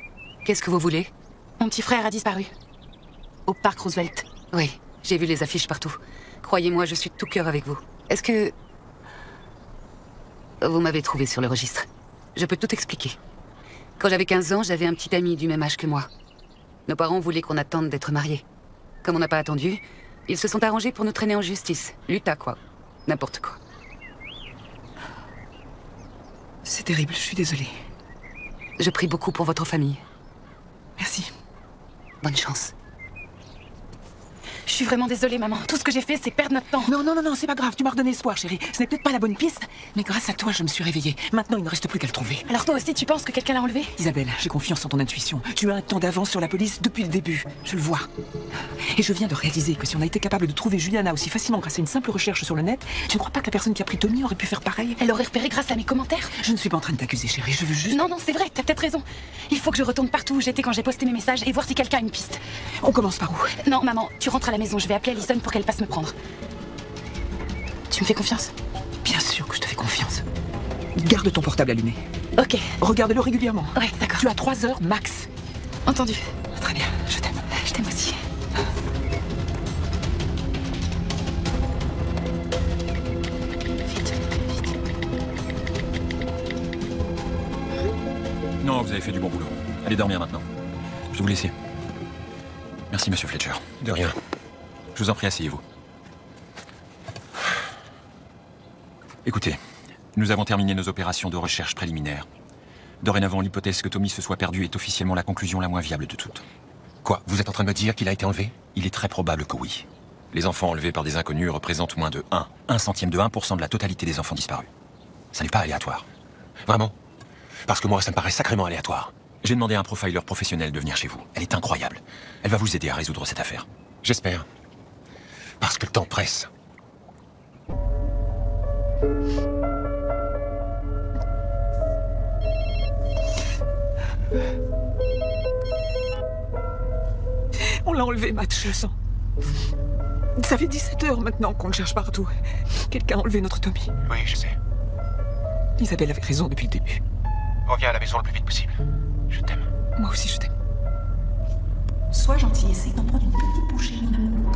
Qu'est-ce que vous voulez? Mon petit frère a disparu. Au parc Roosevelt. Oui, j'ai vu les affiches partout. Croyez-moi, je suis de tout cœur avec vous. Est-ce que... Vous m'avez trouvé sur le registre. Je peux tout expliquer. Quand j'avais 15 ans, j'avais un petit ami du même âge que moi. Nos parents voulaient qu'on attende d'être mariés. Comme on n'a pas attendu, ils se sont arrangés pour nous traîner en justice. L'Utah, quoi. N'importe quoi. C'est terrible, je suis désolée. Je prie beaucoup pour votre famille. Merci. Bonne chance. Je suis vraiment désolée, maman. Tout ce que j'ai fait, c'est perdre notre temps. Non, c'est pas grave. Tu m'as redonné espoir, chérie. Ce n'est peut-être pas la bonne piste, mais grâce à toi, je me suis réveillée. Maintenant, il ne reste plus qu'à le trouver. Alors toi aussi, tu penses que quelqu'un l'a enlevé? Isabelle, j'ai confiance en ton intuition. Tu as un temps d'avance sur la police depuis le début. Je le vois. Et je viens de réaliser que si on a été capable de trouver Juliana aussi facilement grâce à une simple recherche sur le net, tu ne crois pas que la personne qui a pris Tommy aurait pu faire pareil? Elle aurait repéré grâce à mes commentaires. Je ne suis pas en train de t'accuser, chérie. Je veux juste... Non, c'est vrai, t'as peut-être raison. Il faut que je retourne partout où j'étais quand j'ai posté mes messages et voir si quelqu'un a une piste. On commence par où? Non, maman, tu rentres à la maison. Je vais appeler Alison pour qu'elle passe me prendre. Tu me fais confiance? Bien sûr que je te fais confiance. Garde ton portable allumé. Ok. Regarde-le régulièrement. Ouais, d'accord. Tu as 3 heures max. Entendu. Très bien, je t'aime. Je t'aime aussi. Vite. Non, vous avez fait du bon boulot. Allez dormir maintenant. Je vais vous laisser. Merci, monsieur Fletcher. De rien. Je vous en prie, asseyez-vous. Écoutez, nous avons terminé nos opérations de recherche préliminaires. Dorénavant, l'hypothèse que Tommy se soit perdu est officiellement la conclusion la moins viable de toutes. Quoi? Vous êtes en train de me dire qu'il a été enlevé? Il est très probable que oui. Les enfants enlevés par des inconnus représentent moins de 1 centième de 1% de la totalité des enfants disparus. Ça n'est pas aléatoire. Vraiment? Parce que moi, ça me paraît sacrément aléatoire. J'ai demandé à un profiler professionnel de venir chez vous. Elle est incroyable. Elle va vous aider à résoudre cette affaire. J'espère. Parce que le temps presse. On l'a enlevé, Matt, je le sens. Ça fait 17 heures maintenant qu'on le cherche partout. Quelqu'un a enlevé notre Tommy. Oui, je sais. Isabelle avait raison depuis le début. Reviens à la maison le plus vite possible. Je t'aime. Moi aussi, je t'aime. Sois gentil, essaye d'en prendre une petite bouchée, mon amour.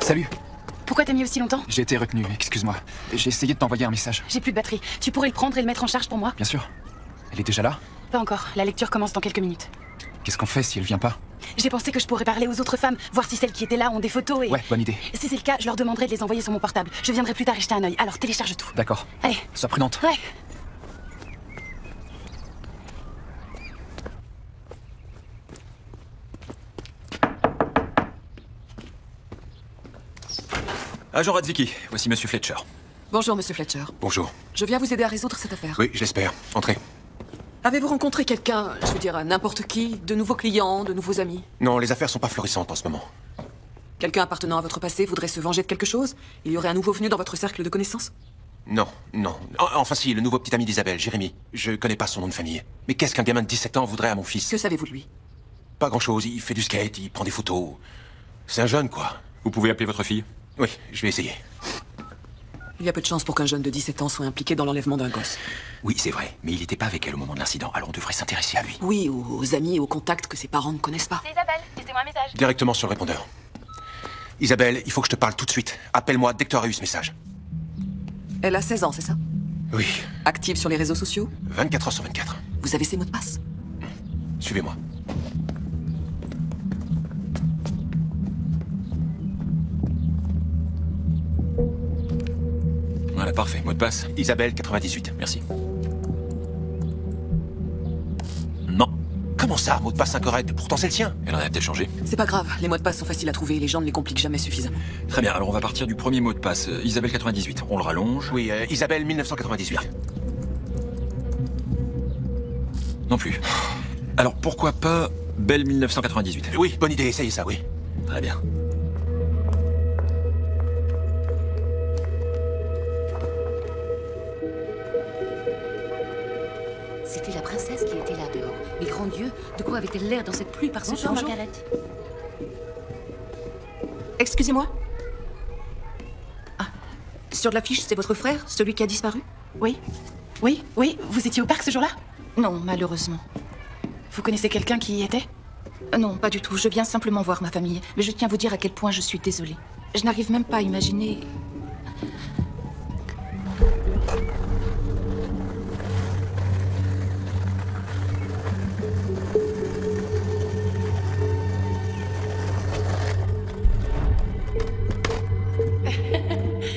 Salut. Pourquoi t'as mis aussi longtemps? J'ai été retenu, excuse-moi. J'ai essayé de t'envoyer un message. J'ai plus de batterie. Tu pourrais le prendre et le mettre en charge pour moi? Bien sûr. Elle est déjà là? Pas encore. La lecture commence dans quelques minutes. Qu'est-ce qu'on fait si elle vient pas? J'ai pensé que je pourrais parler aux autres femmes, voir si celles qui étaient là ont des photos et... Ouais, bonne idée. Si c'est le cas, je leur demanderai de les envoyer sur mon portable. Je viendrai plus tard y jeter un œil. Alors télécharge tout. D'accord. Allez. Sois prudente. Ouais. Agent Radzicki, voici Monsieur Fletcher. Bonjour, Monsieur Fletcher. Bonjour. Je viens vous aider à résoudre cette affaire. Oui, je l'espère. Entrez. Avez-vous rencontré quelqu'un, je veux dire n'importe qui, de nouveaux clients, de nouveaux amis? Non, les affaires sont pas florissantes en ce moment. Quelqu'un appartenant à votre passé voudrait se venger de quelque chose? Il y aurait un nouveau venu dans votre cercle de connaissances? Non, non. Enfin si, le nouveau petit ami d'Isabelle, Jérémy. Je connais pas son nom de famille. Mais qu'est-ce qu'un gamin de 17 ans voudrait à mon fils? Que savez-vous de lui? Pas grand-chose. Il fait du skate, il prend des photos. C'est un jeune, quoi. Vous pouvez appeler votre fille? Oui, je vais essayer. Il y a peu de chance pour qu'un jeune de 17 ans soit impliqué dans l'enlèvement d'un gosse. Oui, c'est vrai, mais il n'était pas avec elle au moment de l'incident, alors on devrait s'intéresser à lui. Oui, aux amis et aux contacts que ses parents ne connaissent pas. C'est Isabelle, laissez-moi un message. Directement sur le répondeur. Isabelle, il faut que je te parle tout de suite. Appelle-moi dès que tu auras eu ce message. Elle a 16 ans, c'est ça? Oui. Active sur les réseaux sociaux? 24 heures sur 24. Vous avez ses mots de passe? Suivez-moi. Voilà, parfait. Mot de passe? Isabelle, 98. Merci. Non. Comment ça, mot de passe incorrect? Pourtant c'est le sien. Elle en a peut-être changé. C'est pas grave, les mots de passe sont faciles à trouver et les gens ne les compliquent jamais suffisamment. Très bien, alors on va partir du premier mot de passe. Isabelle 98. On le rallonge. Oui, Isabelle 1998. Non plus. Alors pourquoi pas Belle 1998? Oui, bonne idée, essayez ça, oui. Très bien. C'était la princesse qui était là dehors. Mais grand Dieu, de quoi avait-elle l'air dans cette pluie par ce temps? Margaret. Excusez-moi? Ah, sur l'affiche, c'est votre frère, celui qui a disparu? Oui. Oui, vous étiez au parc ce jour-là? Non, malheureusement. Vous connaissez quelqu'un qui y était? Non, pas du tout. Je viens simplement voir ma famille. Mais je tiens à vous dire à quel point je suis désolée. Je n'arrive même pas à imaginer...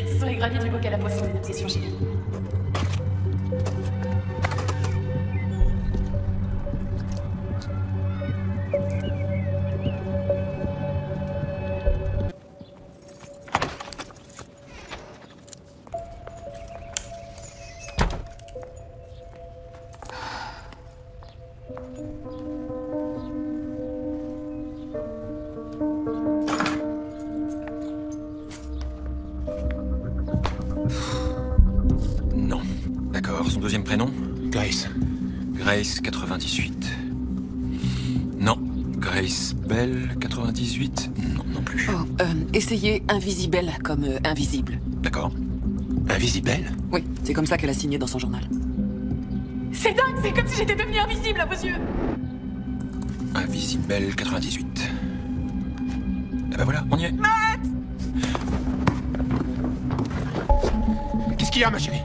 Ce sont les graviers du bocal à poisson d'une obsession chez lui. Non. D'accord, son deuxième prénom? Grace. Grace 98. Non. Grace Bell 98? Non, non plus. Oh, essayez Invisible comme invisible. D'accord. Invisible? Oui, c'est comme ça qu'elle a signé dans son journal. C'est dingue, c'est comme si j'étais devenue invisible à vos yeux. Invisible 98. Eh ben voilà, on y est. Qu'est-ce qu'il y a, ma chérie?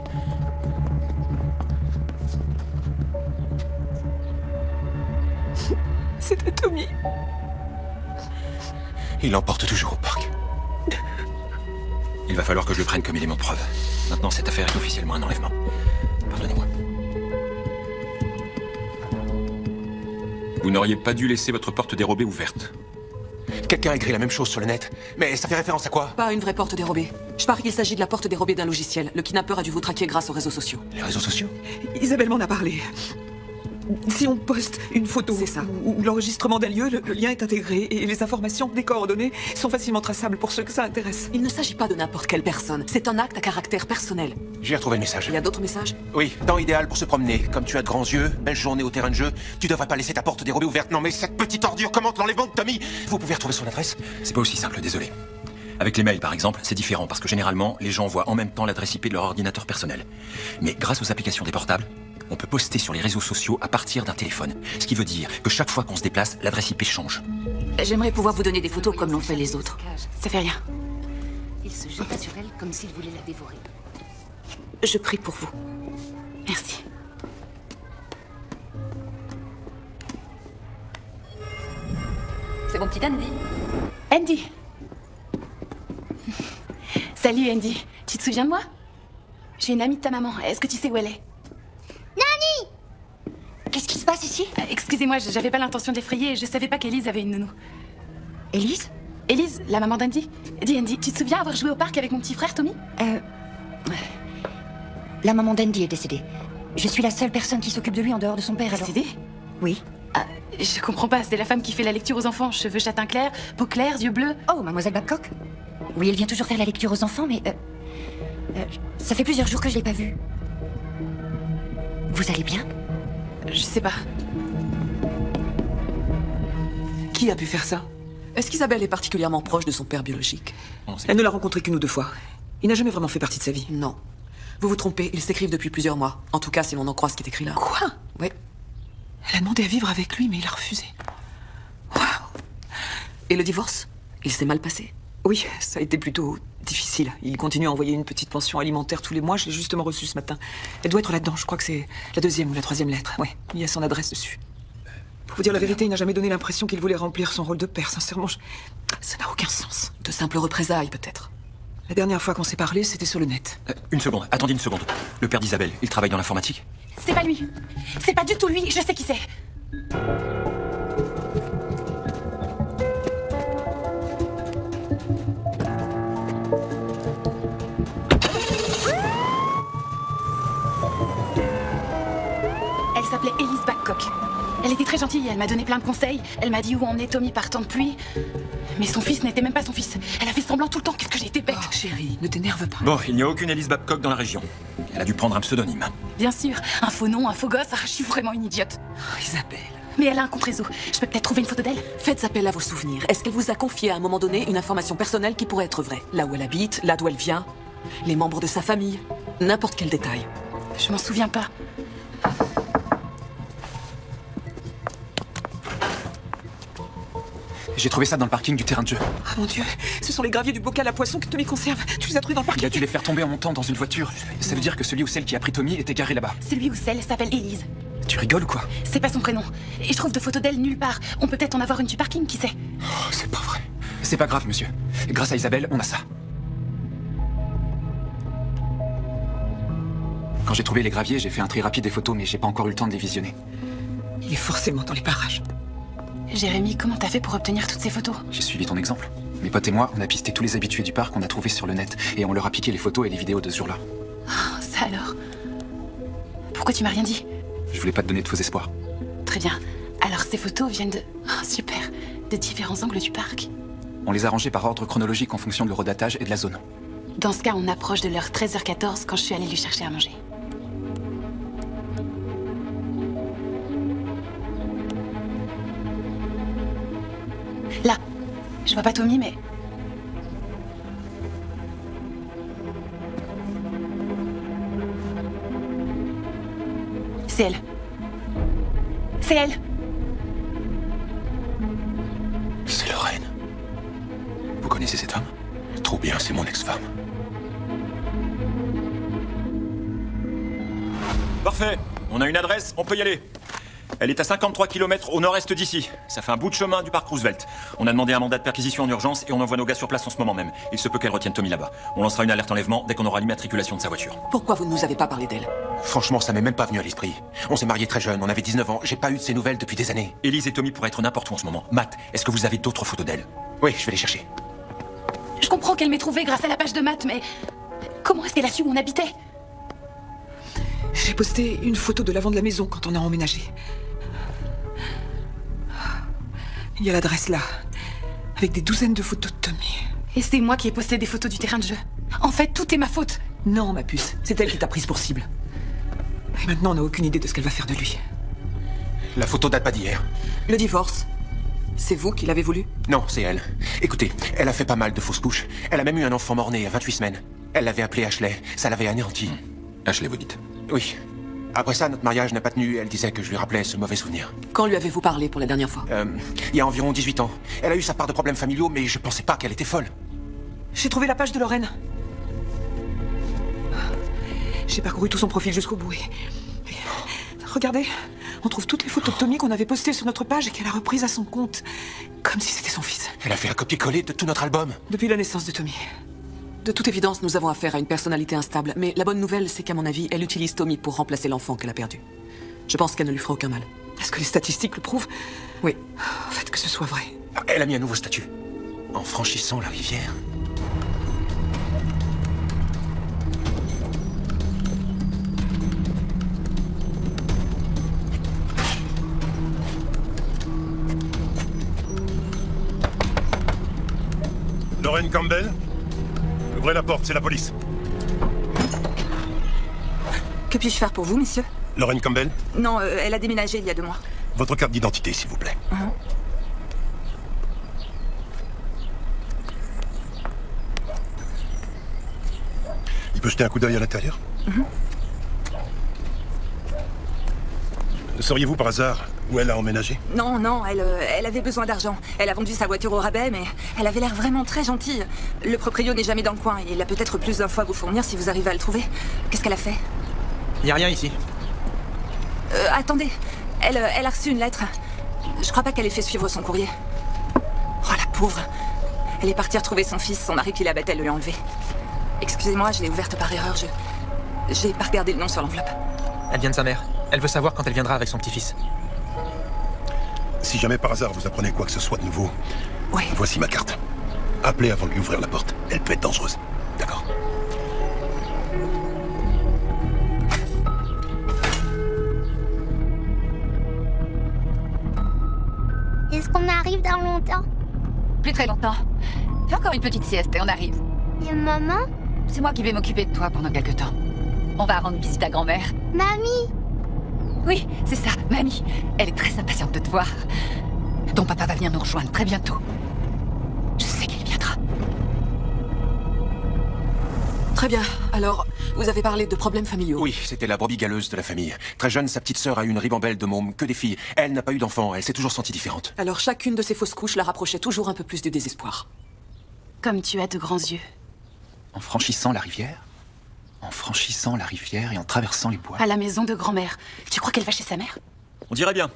C'était Tommy. Il l'emporte toujours au parc. Il va falloir que je le prenne comme élément de preuve. Maintenant, cette affaire est officiellement un enlèvement. Pardonnez-moi. Vous n'auriez pas dû laisser votre porte dérobée ouverte. Quelqu'un a écrit la même chose sur le net. Mais ça fait référence à quoi? Pas une vraie porte dérobée. Je parie qu'il s'agit de la porte dérobée d'un logiciel. Le kidnappeur a dû vous traquer grâce aux réseaux sociaux. Les réseaux sociaux? Isabelle m'en a parlé. Si on poste une photo C'est ça. ou l'enregistrement d'un lieu, le lien est intégré et les informations, les coordonnées sont facilement traçables pour ceux que ça intéresse. Il ne s'agit pas de n'importe quelle personne. C'est un acte à caractère personnel. J'ai retrouvé le message. Il y a d'autres messages? Oui, temps idéal pour se promener. Comme tu as de grands yeux, belle journée au terrain de jeu, tu devrais pas laisser ta porte dérobée ouverte. Non mais cette petite ordure commente l'enlèvement de Tommy. Vous pouvez retrouver son adresse? C'est pas aussi simple, désolé. Avec les mails, par exemple, c'est différent parce que généralement, les gens voient en même temps l'adresse IP de leur ordinateur personnel. Mais grâce aux applications des portables, on peut poster sur les réseaux sociaux à partir d'un téléphone. Ce qui veut dire que chaque fois qu'on se déplace, l'adresse IP change. J'aimerais pouvoir vous donner des photos comme l'ont fait les autres. Ça fait rien. Il se jeta sur elle comme s'il voulait la dévorer. Je prie pour vous. Merci. c'est mon petit Andy. Andy. Salut Andy. Tu te souviens de moi? Je suis une amie de ta maman. Est-ce que tu sais où elle est? Nani! Qu'est-ce qui se passe ici? Excusez-moi, j'avais pas l'intention de l'effrayer. Je savais pas qu'Élise avait une nounou. Élise? Élise, la maman d'Andy. Dis Andy, tu te souviens avoir joué au parc avec mon petit frère Tommy? La maman d'Andy est décédée. Je suis la seule personne qui s'occupe de lui en dehors de son père. Décédée? Oui. Ah, je comprends pas, c'est la femme qui fait la lecture aux enfants. Cheveux châtain clair, peau claire, yeux bleus. Oh, mademoiselle Babcock? Oui, elle vient toujours faire la lecture aux enfants, mais... ça fait plusieurs jours que je l'ai pas vue. Vous allez bien? Je sais pas. Qui a pu faire ça? Est-ce qu'Isabelle est particulièrement proche de son père biologique? Elle ne l'a rencontré qu'une ou deux fois. Il n'a jamais vraiment fait partie de sa vie. Non. Vous vous trompez, ils s'écrivent depuis plusieurs mois. En tout cas, si l'on en croit ce qui est écrit là. Quoi? Oui. Elle a demandé à vivre avec lui, mais il a refusé. Waouh! Et le divorce? Il s'est mal passé? Oui, ça a été plutôt difficile. Il continue à envoyer une petite pension alimentaire tous les mois. Je l'ai justement reçue ce matin. Elle doit être là-dedans. Je crois que c'est la 2e ou la 3e lettre. Ouais, il y a son adresse dessus. Pour vous dire la vérité, il n'a jamais donné l'impression qu'il voulait remplir son rôle de père. Sincèrement, ça n'a aucun sens. De simples représailles, peut-être. La dernière fois qu'on s'est parlé, c'était sur le net. Une seconde, attendez une seconde. Le père d'Isabelle, il travaille dans l'informatique? C'est pas lui. C'est pas du tout lui, je sais qui c'est. Elle s'appelait Élise Babcock. Elle était très gentille, elle m'a donné plein de conseils. Elle m'a dit où emmener Tommy par temps de pluie. Mais son fils n'était même pas son fils. Elle a fait semblant tout le temps, qu'est-ce que j'ai été bête. Oh, chérie, ne t'énerve pas. Bon, il n'y a aucune Élise Babcock dans la région. Elle a dû prendre un pseudonyme. Bien sûr, un faux nom, un faux gosse, je suis vraiment une idiote. Oh, Isabelle. Mais elle a un compte réseau. Je peux peut-être trouver une photo d'elle? Faites appel à vos souvenirs. Est-ce qu'elle vous a confié à un moment donné une information personnelle qui pourrait être vraie? Là où elle habite, là d'où elle vient, les membres de sa famille, n'importe quel détail. Je m'en souviens pas. J'ai trouvé ça dans le parking du terrain de jeu. Ah mon Dieu, ce sont les graviers du bocal à poisson que Tommy conserve. Tu les as trouvés dans le parking? Il a dû les faire tomber en montant dans une voiture. Ça veut dire que celui ou celle qui a pris Tommy était garé là-bas. Celui ou celle s'appelle Élise. Tu rigoles ou quoi? C'est pas son prénom. Et je trouve de photos d'elle nulle part. On peut peut-être en avoir une du parking, qui sait? Oh, c'est pas vrai. C'est pas grave, monsieur. Grâce à Isabelle, on a ça. Quand j'ai trouvé les graviers, j'ai fait un tri rapide des photos, mais j'ai pas encore eu le temps de les visionner. Il est forcément dans les parages. Jérémy, comment t'as fait pour obtenir toutes ces photos? J'ai suivi ton exemple. Mes potes et moi, on a pisté tous les habitués du parc qu'on a trouvés sur le net, et on leur a piqué les photos et les vidéos de ce jour-là. Oh, ça alors. Pourquoi tu m'as rien dit? Je voulais pas te donner de faux espoirs. Très bien. Alors ces photos viennent de... Oh, super. De différents angles du parc. On les a rangés par ordre chronologique en fonction de l'horodatage et de la zone. Dans ce cas, on approche de l'heure 13h14 quand je suis allée lui chercher à manger. Là. Je vois pas Tommy, mais... C'est elle. C'est elle. C'est Lorraine. Vous connaissez cette femme? Trop bien, c'est mon ex-femme. Parfait. On a une adresse, on peut y aller. Elle est à 53 km au nord-est d'ici. Ça fait un bout de chemin du parc Roosevelt. On a demandé un mandat de perquisition en urgence et on envoie nos gars sur place en ce moment même. Il se peut qu'elle retienne Tommy là-bas. On lancera une alerte enlèvement dès qu'on aura l'immatriculation de sa voiture. Pourquoi vous ne nous avez pas parlé d'elle? Franchement, ça m'est même pas venu à l'esprit. On s'est mariés très jeunes, on avait 19 ans. J'ai pas eu de ces nouvelles depuis des années. Élise et Tommy pourraient être n'importe où en ce moment. Matt, est-ce que vous avez d'autres photos d'elle? Oui, je vais les chercher. Je comprends qu'elle m'ait trouvé grâce à la page de Matt, mais... Comment est-ce qu'elle a su où on habitait? J'ai posté une photo de l'avant de la maison quand on a emménagé. Il y a l'adresse là, avec des douzaines de photos de Tommy. Et c'est moi qui ai posté des photos du terrain de jeu. En fait, tout est ma faute. Non, ma puce, c'est elle qui t'a prise pour cible. Et maintenant, on n'a aucune idée de ce qu'elle va faire de lui. La photo date pas d'hier. Le divorce, c'est vous qui l'avez voulu? Non, c'est elle. Écoutez, elle a fait pas mal de fausses couches. Elle a même eu un enfant mort-né à 28 semaines. Elle l'avait appelé Ashley. Ça l'avait anéanti. Ashley, vous dites? Oui. Après ça, notre mariage n'a pas tenu. Elle disait que je lui rappelais ce mauvais souvenir. Quand lui avez-vous parlé pour la dernière fois? Il y a environ 18 ans. Elle a eu sa part de problèmes familiaux, mais je pensais pas qu'elle était folle. J'ai trouvé la page de Lorraine. J'ai parcouru tout son profil jusqu'au bout et... Regardez, on trouve toutes les photos de Tommy qu'on avait postées sur notre page et qu'elle a reprises à son compte. Comme si c'était son fils. Elle a fait un copier-coller de tout notre album. Depuis la naissance de Tommy. De toute évidence, nous avons affaire à une personnalité instable. Mais la bonne nouvelle, c'est qu'à mon avis, elle utilise Tommy pour remplacer l'enfant qu'elle a perdu. Je pense qu'elle ne lui fera aucun mal. Est-ce que les statistiques le prouvent? Oui. Faites que ce soit vrai. Elle a mis un nouveau statut. En franchissant la rivière. Lorraine Campbell? Ouvrez la porte, c'est la police. Que puis-je faire pour vous, monsieur? Lorraine Campbell? Non, elle a déménagé il y a 2 mois. Votre carte d'identité, s'il vous plaît. Il peut jeter un coup d'œil à l'intérieur? Sauriez-vous par hasard où elle a emménagé? Non, non, elle avait besoin d'argent. Elle a vendu sa voiture au rabais, mais elle avait l'air vraiment très gentille. Le proprio n'est jamais dans le coin et il a peut-être plus d'infos à vous fournir si vous arrivez à le trouver. Qu'est-ce qu'elle a fait? Y a rien ici. Attendez, elle a reçu une lettre. Je crois pas qu'elle ait fait suivre son courrier. Oh, la pauvre. Elle est partie retrouver son fils, son mari qui la battait, elle lui a enlevé. Excusez-moi, je l'ai ouverte par erreur, j'ai pas regardé le nom sur l'enveloppe. Elle vient de sa mère. Elle veut savoir quand elle viendra avec son petit-fils. Si jamais par hasard vous apprenez quoi que ce soit de nouveau, ouais. Voici ma carte. Appelez avant de lui ouvrir la porte. Elle peut être dangereuse. D'accord. Est-ce qu'on arrive dans longtemps? Plus très longtemps. Fais encore une petite sieste et on arrive. Et maman? C'est moi qui vais m'occuper de toi pendant quelques temps. On va rendre visite à grand-mère. Mamie! Oui, c'est ça, mamie. Elle est très impatiente de te voir. Ton papa va venir nous rejoindre très bientôt. Je sais qu'il viendra. Très bien. Alors, vous avez parlé de problèmes familiaux. Oui, c'était la brebis galeuse de la famille. Très jeune, sa petite sœur a eu une ribambelle de mômes, que des filles. Elle n'a pas eu d'enfant, elle s'est toujours sentie différente. Alors, chacune de ces fausses couches la rapprochait toujours un peu plus du désespoir. Comme tu as de grands yeux. En franchissant la rivière? En franchissant la rivière et en traversant les bois? À la maison de grand-mère. Tu crois qu'elle va chez sa mère? On dirait bien.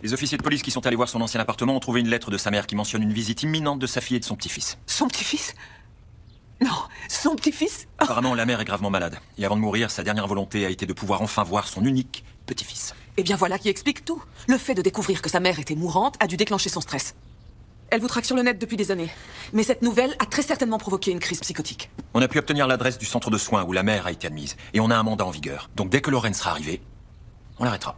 Les officiers de police qui sont allés voir son ancien appartement ont trouvé une lettre de sa mère qui mentionne une visite imminente de sa fille et de son petit-fils. Son petit-fils? Non, son petit-fils? Apparemment, la mère est gravement malade. Et avant de mourir, sa dernière volonté a été de pouvoir enfin voir son unique petit-fils. Eh bien voilà qui explique tout. Le fait de découvrir que sa mère était mourante a dû déclencher son stress. Elle vous traque sur le net depuis des années. Mais cette nouvelle a très certainement provoqué une crise psychotique. On a pu obtenir l'adresse du centre de soins où la mère a été admise. Et on a un mandat en vigueur. Donc dès que Lorraine sera arrivée, on l'arrêtera.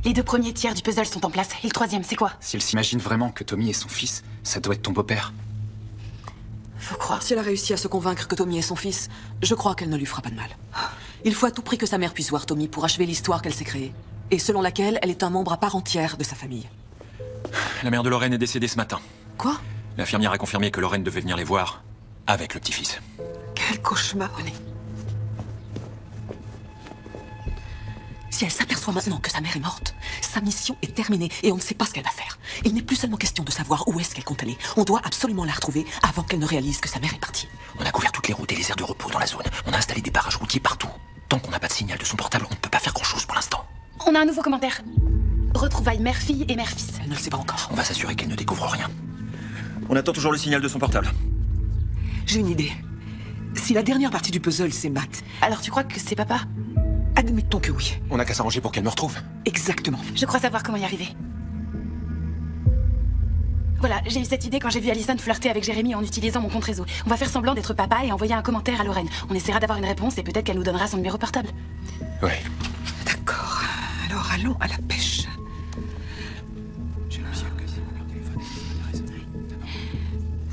Les 2 premiers tiers du puzzle sont en place. Et le 3e, c'est quoi? Si elle s'imagine vraiment que Tommy est son fils, ça doit être ton beau-père. Faut croire, si elle a réussi à se convaincre que Tommy est son fils, je crois qu'elle ne lui fera pas de mal. Il faut à tout prix que sa mère puisse voir Tommy pour achever l'histoire qu'elle s'est créée. Et selon laquelle elle est un membre à part entière de sa famille. La mère de Lorraine est décédée ce matin. Quoi? L'infirmière a confirmé que Lorraine devait venir les voir avec le petit-fils. Quel cauchemar. Venez. Si elle s'aperçoit maintenant que sa mère est morte, sa mission est terminée et on ne sait pas ce qu'elle va faire. Il n'est plus seulement question de savoir où est-ce qu'elle compte aller. On doit absolument la retrouver avant qu'elle ne réalise que sa mère est partie. On a couvert toutes les routes et les aires de repos dans la zone. On a installé des barrages routiers partout. Tant qu'on n'a pas de signal de son portable, on ne peut pas faire grand-chose pour l'instant. On a un nouveau commentaire. Retrouvailles mère-fille et mère-fils. Elle ne le sait pas encore. On va s'assurer qu'elle ne découvre rien. On attend toujours le signal de son portable. J'ai une idée. Si la dernière partie du puzzle, c'est Matt. Alors tu crois que c'est papa? Admettons que oui. On n'a qu'à s'arranger pour qu'elle me retrouve. Exactement. Je crois savoir comment y arriver. Voilà, j'ai eu cette idée quand j'ai vu Allison flirter avec Jérémy en utilisant mon compte réseau. On va faire semblant d'être papa et envoyer un commentaire à Lorraine. On essaiera d'avoir une réponse et peut-être qu'elle nous donnera son numéro portable. Ouais. D'accord. Alors allons à la pêche.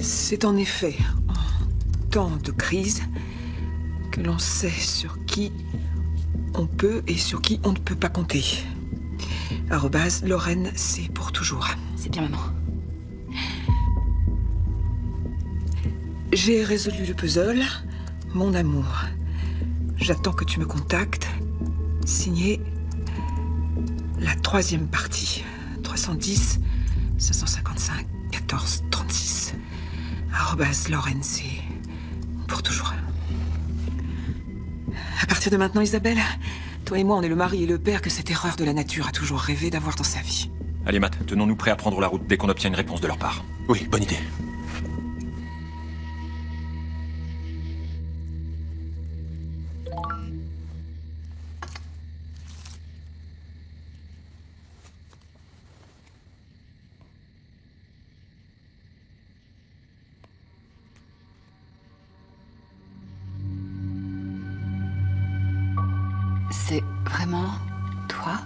C'est en effet en temps de crise que l'on sait sur qui on peut et sur qui on ne peut pas compter. Lorraine, c'est pour toujours. C'est bien, maman. J'ai résolu le puzzle, mon amour. J'attends que tu me contactes. Signé la 3e partie. 310 555 14 36. Lorraine, c'est pour toujours. À partir de maintenant, Isabelle, toi et moi, on est le mari et le père que cette erreur de la nature a toujours rêvé d'avoir dans sa vie. Allez, Matt, tenons-nous prêts à prendre la route dès qu'on obtient une réponse de leur part. Oui, bonne idée. C'est vraiment toi?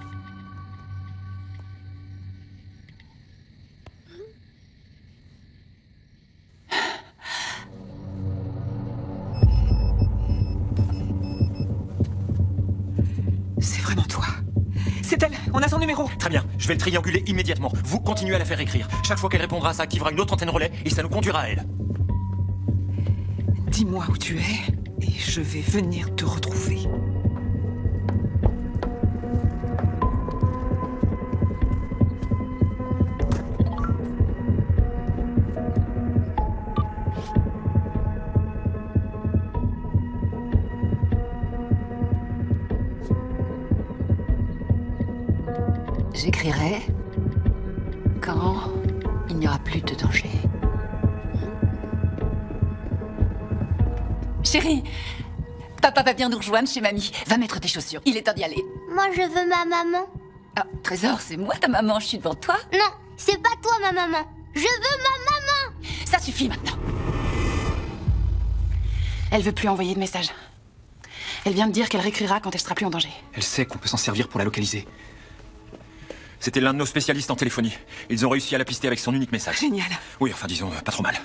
C'est vraiment toi. C'est elle. On a son numéro. Très bien, je vais le trianguler immédiatement. Vous continuez à la faire écrire. Chaque fois qu'elle répondra, ça activera une autre antenne relais et ça nous conduira à elle. Dis-moi où tu es et je vais venir te retrouver. J'écrirai quand il n'y aura plus de danger. Chérie, papa va bien nous rejoindre chez mamie. Va mettre tes chaussures, il est temps d'y aller. Moi, je veux ma maman. Ah, Trésor, c'est moi ta maman, je suis devant toi. Non, c'est pas toi ma maman. Je veux ma maman. Ça suffit maintenant. Elle veut plus envoyer de messages. Elle vient de dire qu'elle réécrira quand elle sera plus en danger. Elle sait qu'on peut s'en servir pour la localiser. C'était l'un de nos spécialistes en téléphonie. Ils ont réussi à la pister avec son unique message. Génial. Oui, enfin disons, pas trop mal.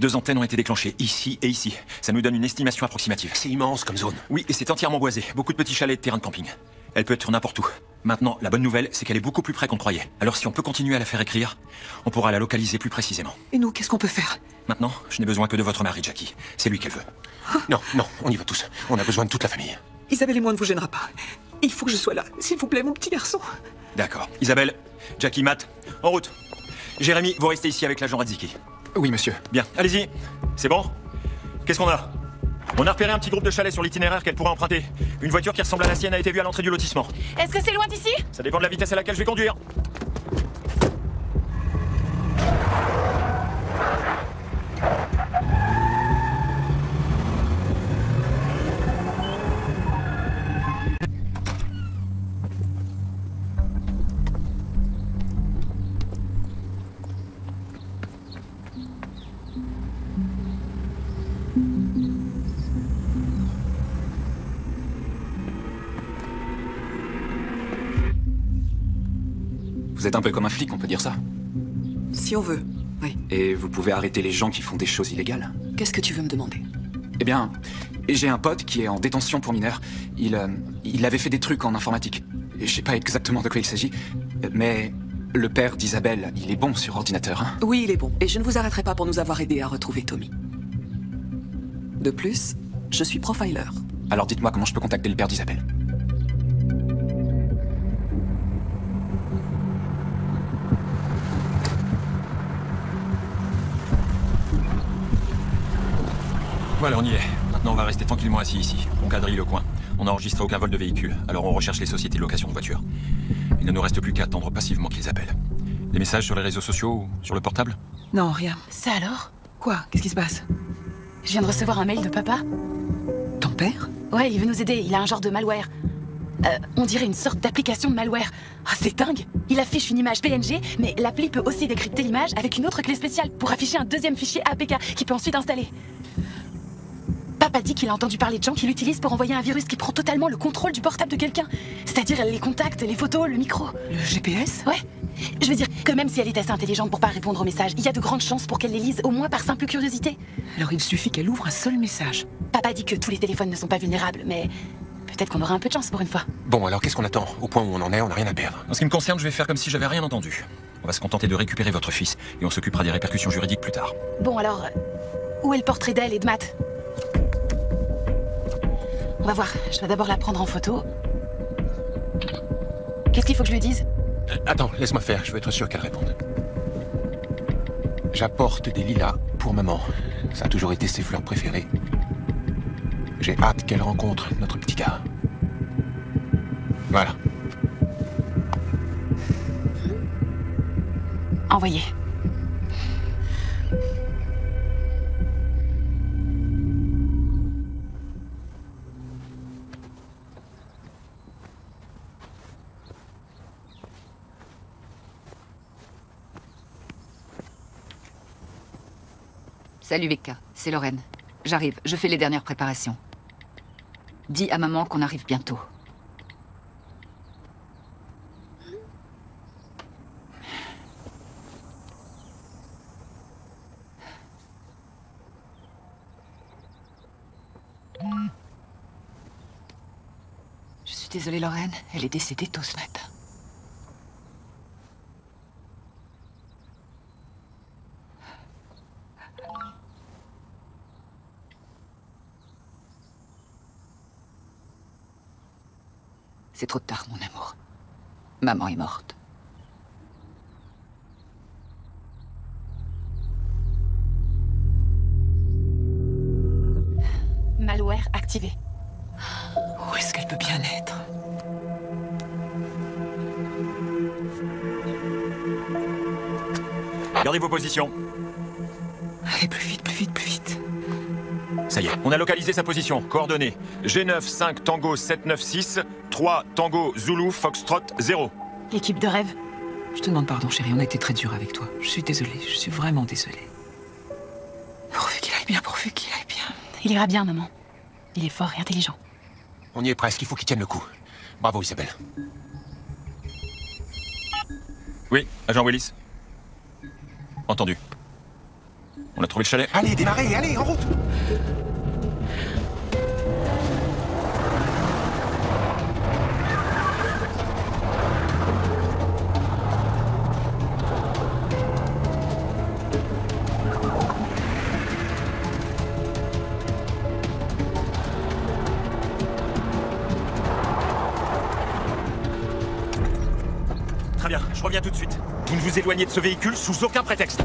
2 antennes ont été déclenchées, ici et ici. Ça nous donne une estimation approximative. C'est immense comme zone. Oui, et c'est entièrement boisé. Beaucoup de petits chalets et de terrains de camping. Elle peut être n'importe où. Maintenant, la bonne nouvelle, c'est qu'elle est beaucoup plus près qu'on croyait. Alors si on peut continuer à la faire écrire, on pourra la localiser plus précisément. Et nous, qu'est-ce qu'on peut faire? Maintenant, je n'ai besoin que de votre mari, Jackie. C'est lui qu'elle veut. Non, non, on y va tous. On a besoin de toute la famille. Isabelle et moi ne vous gênera pas. Il faut que je sois là, s'il vous plaît, mon petit garçon. D'accord. Isabelle, Jackie, Matt, en route. Jérémy, vous restez ici avec l'agent Radziki. Oui, monsieur. Bien, allez-y. C'est bon? Qu'est-ce qu'on a? On a repéré un petit groupe de chalets sur l'itinéraire qu'elle pourrait emprunter. Une voiture qui ressemble à la sienne a été vue à l'entrée du lotissement. Est-ce que c'est loin d'ici? Ça dépend de la vitesse à laquelle je vais conduire. Vous êtes un peu comme un flic, on peut dire ça. Si on veut, oui. Et vous pouvez arrêter les gens qui font des choses illégales. Qu'est-ce que tu veux me demander? Eh bien, j'ai un pote qui est en détention pour mineurs. Il avait fait des trucs en informatique. Je sais pas exactement de quoi il s'agit, mais le père d'Isabelle, il est bon sur ordinateur, hein? Oui, il est bon. Et je ne vous arrêterai pas pour nous avoir aidé à retrouver Tommy. De plus, je suis profiler. Alors dites-moi comment je peux contacter le père d'Isabelle. Voilà, on y est. Maintenant, on va rester tranquillement assis ici. On quadrille le coin. On n'enregistre aucun vol de véhicule, alors on recherche les sociétés de location de voitures. Il ne nous reste plus qu'à attendre passivement qu'ils appellent. Des messages sur les réseaux sociaux ou sur le portable? Non, rien. Ça alors? Quoi? Qu'est-ce qui se passe? Je viens de recevoir un mail de papa. père? Ouais, il veut nous aider, il a un genre de malware. On dirait une sorte d'application de malware. Ah, c'est dingue! Il affiche une image PNG, mais l'appli peut aussi décrypter l'image avec une autre clé spéciale pour afficher un deuxième fichier APK qu'il peut ensuite installer. Papa dit qu'il a entendu parler de gens qui l'utilisent pour envoyer un virus qui prend totalement le contrôle du portable de quelqu'un. C'est-à-dire les contacts, les photos, le micro. Le GPS? Ouais. Je veux dire que même si elle est assez intelligente pour pas répondre aux messages, il y a de grandes chances pour qu'elle les lise, au moins par simple curiosité. Alors il suffit qu'elle ouvre un seul message. Papa dit que tous les téléphones ne sont pas vulnérables, mais peut-être qu'on aura un peu de chance pour une fois. Bon, alors qu'est-ce qu'on attend? Au point où on en est, on n'a rien à perdre. En ce qui me concerne, je vais faire comme si j'avais rien entendu. On va se contenter de récupérer votre fils, et on s'occupera des répercussions juridiques plus tard. Bon alors, où est le portrait d'elle et de Matt? On va voir, je vais d'abord la prendre en photo. Qu'est-ce qu'il faut que je lui dise? Attends, laisse-moi faire, je veux être sûr qu'elle réponde. J'apporte des lilas pour maman. Ça a toujours été ses fleurs préférées. J'ai hâte qu'elle rencontre notre petit gars. Voilà. Envoyé. Salut Vicka, c'est Lorraine. J'arrive, je fais les dernières préparations. Dis à maman qu'on arrive bientôt. Je suis désolée Lorraine, elle est décédée tôt ce matin. C'est trop tard, mon amour. Maman est morte. Malware activé. Où est-ce qu'elle peut bien être? Gardez vos positions. Allez, plus vite, plus vite, plus vite. Ça y est, on a localisé sa position. Coordonnées. G9 5 Tango 796 3 Tango Zulu Foxtrot 0. L'équipe de rêve. Je te demande pardon, chérie, on a été très dur avec toi. Je suis désolée, je suis vraiment désolée. Pourvu qu'il aille bien, pourvu qu'il aille bien. Il ira bien, maman. Il est fort et intelligent. On y est presque, il faut qu'il tienne le coup. Bravo, Isabelle. Oui, agent Willis. Entendu. On a trouvé le chalet. Allez, démarrez, allez, en route! Très bien, je reviens tout de suite. Vous ne vous éloignez de ce véhicule sous aucun prétexte.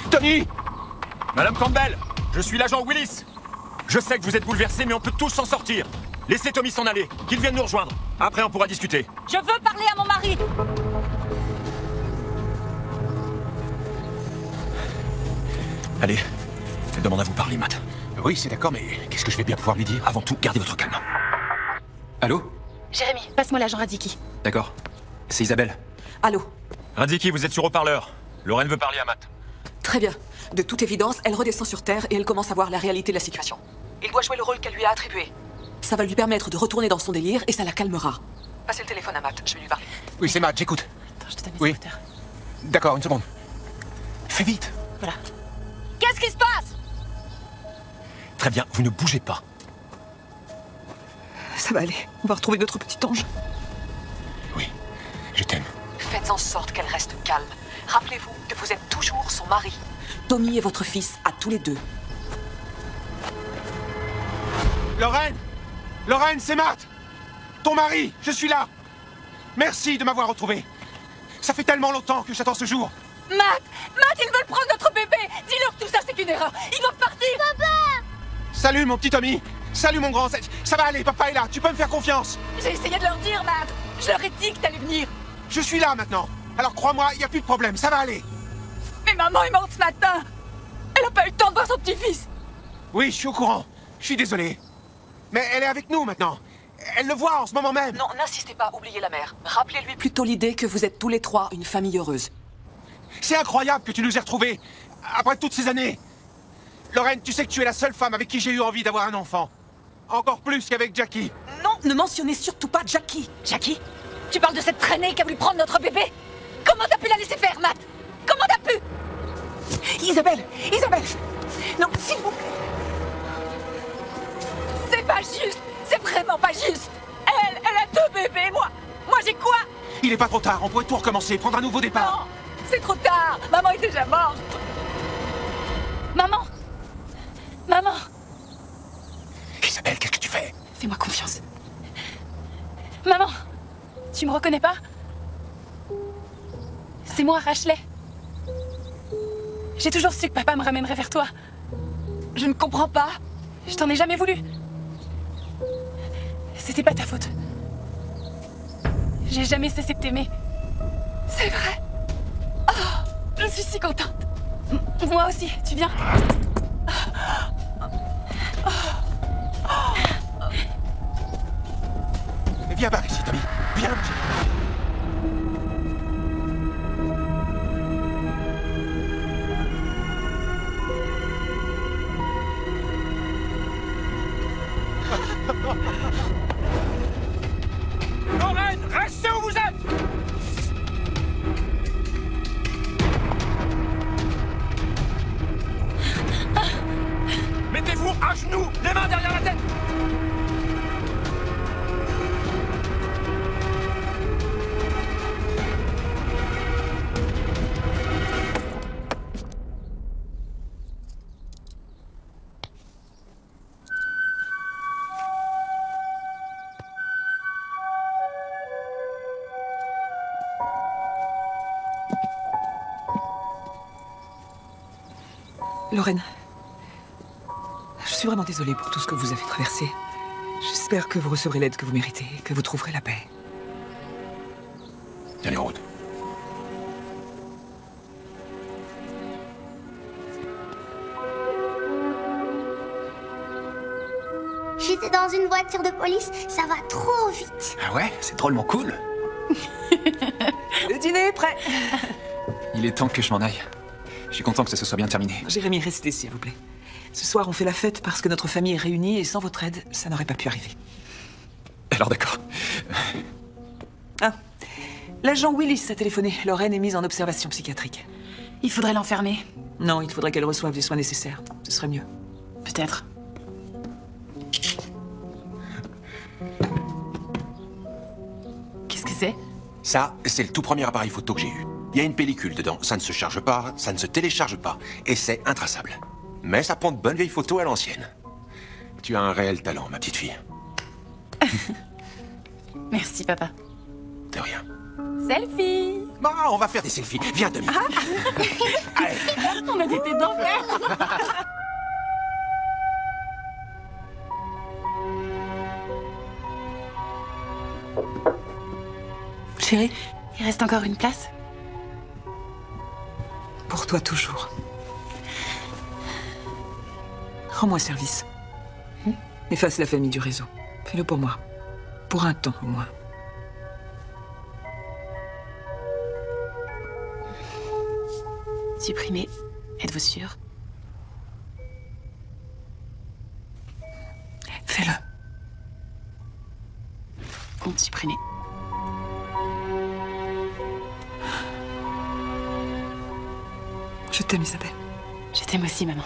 Tony! Madame Campbell, je suis l'agent Willis. Je sais que vous êtes bouleversés, mais on peut tous s'en sortir. Laissez Tommy s'en aller, qu'il vienne nous rejoindre. Après, on pourra discuter. Je veux parler à mon mari. Allez, elle demande à vous parler, Matt. Oui, c'est d'accord, mais qu'est-ce que je vais bien pouvoir lui dire? Avant tout, gardez votre calme. Allô? Jérémy, passe-moi l'agent Radziki. D'accord. C'est Isabelle. Allô? Radziki, vous êtes sur haut-parleur. Lorraine veut parler à Matt. Très bien. De toute évidence, elle redescend sur Terre et elle commence à voir la réalité de la situation. Il doit jouer le rôle qu'elle lui a attribué. Ça va lui permettre de retourner dans son délire et ça la calmera. Passez le téléphone à Matt, je vais lui parler. Oui, c'est Matt, j'écoute. Attends, je te donne mes Oui. écouteurs. D'accord, une seconde. Fais vite. Voilà. Qu'est-ce qui se passe? Très bien, vous ne bougez pas. Ça va aller, on va retrouver notre petit ange. Oui, je t'aime. Faites en sorte qu'elle reste calme. Rappelez-vous que vous êtes toujours son mari. Tommy est votre fils à tous les deux. Lorraine! Lorraine, c'est Matt! Ton mari, je suis là! Merci de m'avoir retrouvé. Ça fait tellement longtemps que j'attends ce jour. Matt, ils veulent prendre notre bébé. Dis-leur que tout ça, c'est qu'une erreur. Ils doivent partir. Papa! Salut, mon petit Tommy. Salut, mon grand. Ça va aller, papa est là. Tu peux me faire confiance. J'ai essayé de leur dire, Matt. Je leur ai dit que t'allais venir. Je suis là maintenant. Alors crois-moi, il n'y a plus de problème, ça va aller. Mais maman est morte ce matin. Elle a pas eu le temps de voir son petit-fils. Oui, je suis au courant. Je suis désolé. Mais elle est avec nous maintenant. Elle le voit en ce moment même. Non, n'insistez pas, oubliez la mère. Rappelez-lui plutôt l'idée que vous êtes tous les trois une famille heureuse. C'est incroyable que tu nous aies retrouvés. Après toutes ces années. Lorraine, tu sais que tu es la seule femme avec qui j'ai eu envie d'avoir un enfant. Encore plus qu'avec Jackie. Non, ne mentionnez surtout pas Jackie. Jackie, tu parles de cette traînée qui a voulu prendre notre bébé? Comment t'as pu la laisser faire, Matt? Comment t'as pu? Isabelle, non, s'il vous plaît. C'est pas juste. C'est vraiment pas juste. Elle a 2 bébés, moi j'ai quoi? Il est pas trop tard, on pourrait tout recommencer, prendre un nouveau départ. Non, c'est trop tard. Maman est déjà morte. Maman. Isabelle, qu'est-ce que tu fais? Fais-moi confiance. Maman, tu me reconnais pas? C'est moi, Ashley. J'ai toujours su que papa me ramènerait vers toi. Je ne comprends pas. Je t'en ai jamais voulu. C'était pas ta faute. J'ai jamais cessé de t'aimer. C'est vrai. Oh, je suis si contente. Moi aussi, tu viens? Viens par ici, Tommy. Viens. Lorraine, restez où vous êtes! Mettez-vous à genoux, les mains derrière la tête! Lorraine, je suis vraiment désolée pour tout ce que vous avez traversé. J'espère que vous recevrez l'aide que vous méritez et que vous trouverez la paix. Tiens les routes. J'étais dans une voiture de police, ça va trop vite. Ah ouais, c'est drôlement cool. Le dîner est prêt. Il est temps que je m'en aille. Je suis content que ça se soit bien terminé. Jérémy, restez s'il vous plaît. Ce soir, on fait la fête parce que notre famille est réunie et sans votre aide, ça n'aurait pas pu arriver. Alors d'accord. Ah, l'agent Willis a téléphoné. Lorraine est mise en observation psychiatrique. Il faudrait l'enfermer. Non, il faudrait qu'elle reçoive les soins nécessaires. Ce serait mieux. Peut-être. Qu'est-ce que c'est? Ça, c'est le tout premier appareil photo que j'ai eu. Il y a une pellicule dedans. Ça ne se charge pas, ça ne se télécharge pas. Et c'est intraçable. Mais ça prend de bonnes vieilles photos à l'ancienne. Tu as un réel talent, ma petite fille. Merci, papa. De rien. Selfie. Bah, on va faire des selfies. Viens, Tommy. Allez. On a des têtes d'enfer. Chérie, il reste encore une place? Pour toi toujours. Rends-moi service. Efface la famille du réseau. Fais-le pour moi. Pour un temps, au moins. Supprimer. Êtes-vous sûr? Fais-le. Compte supprimer. Je t'aime, Isabelle. Je t'aime aussi, maman.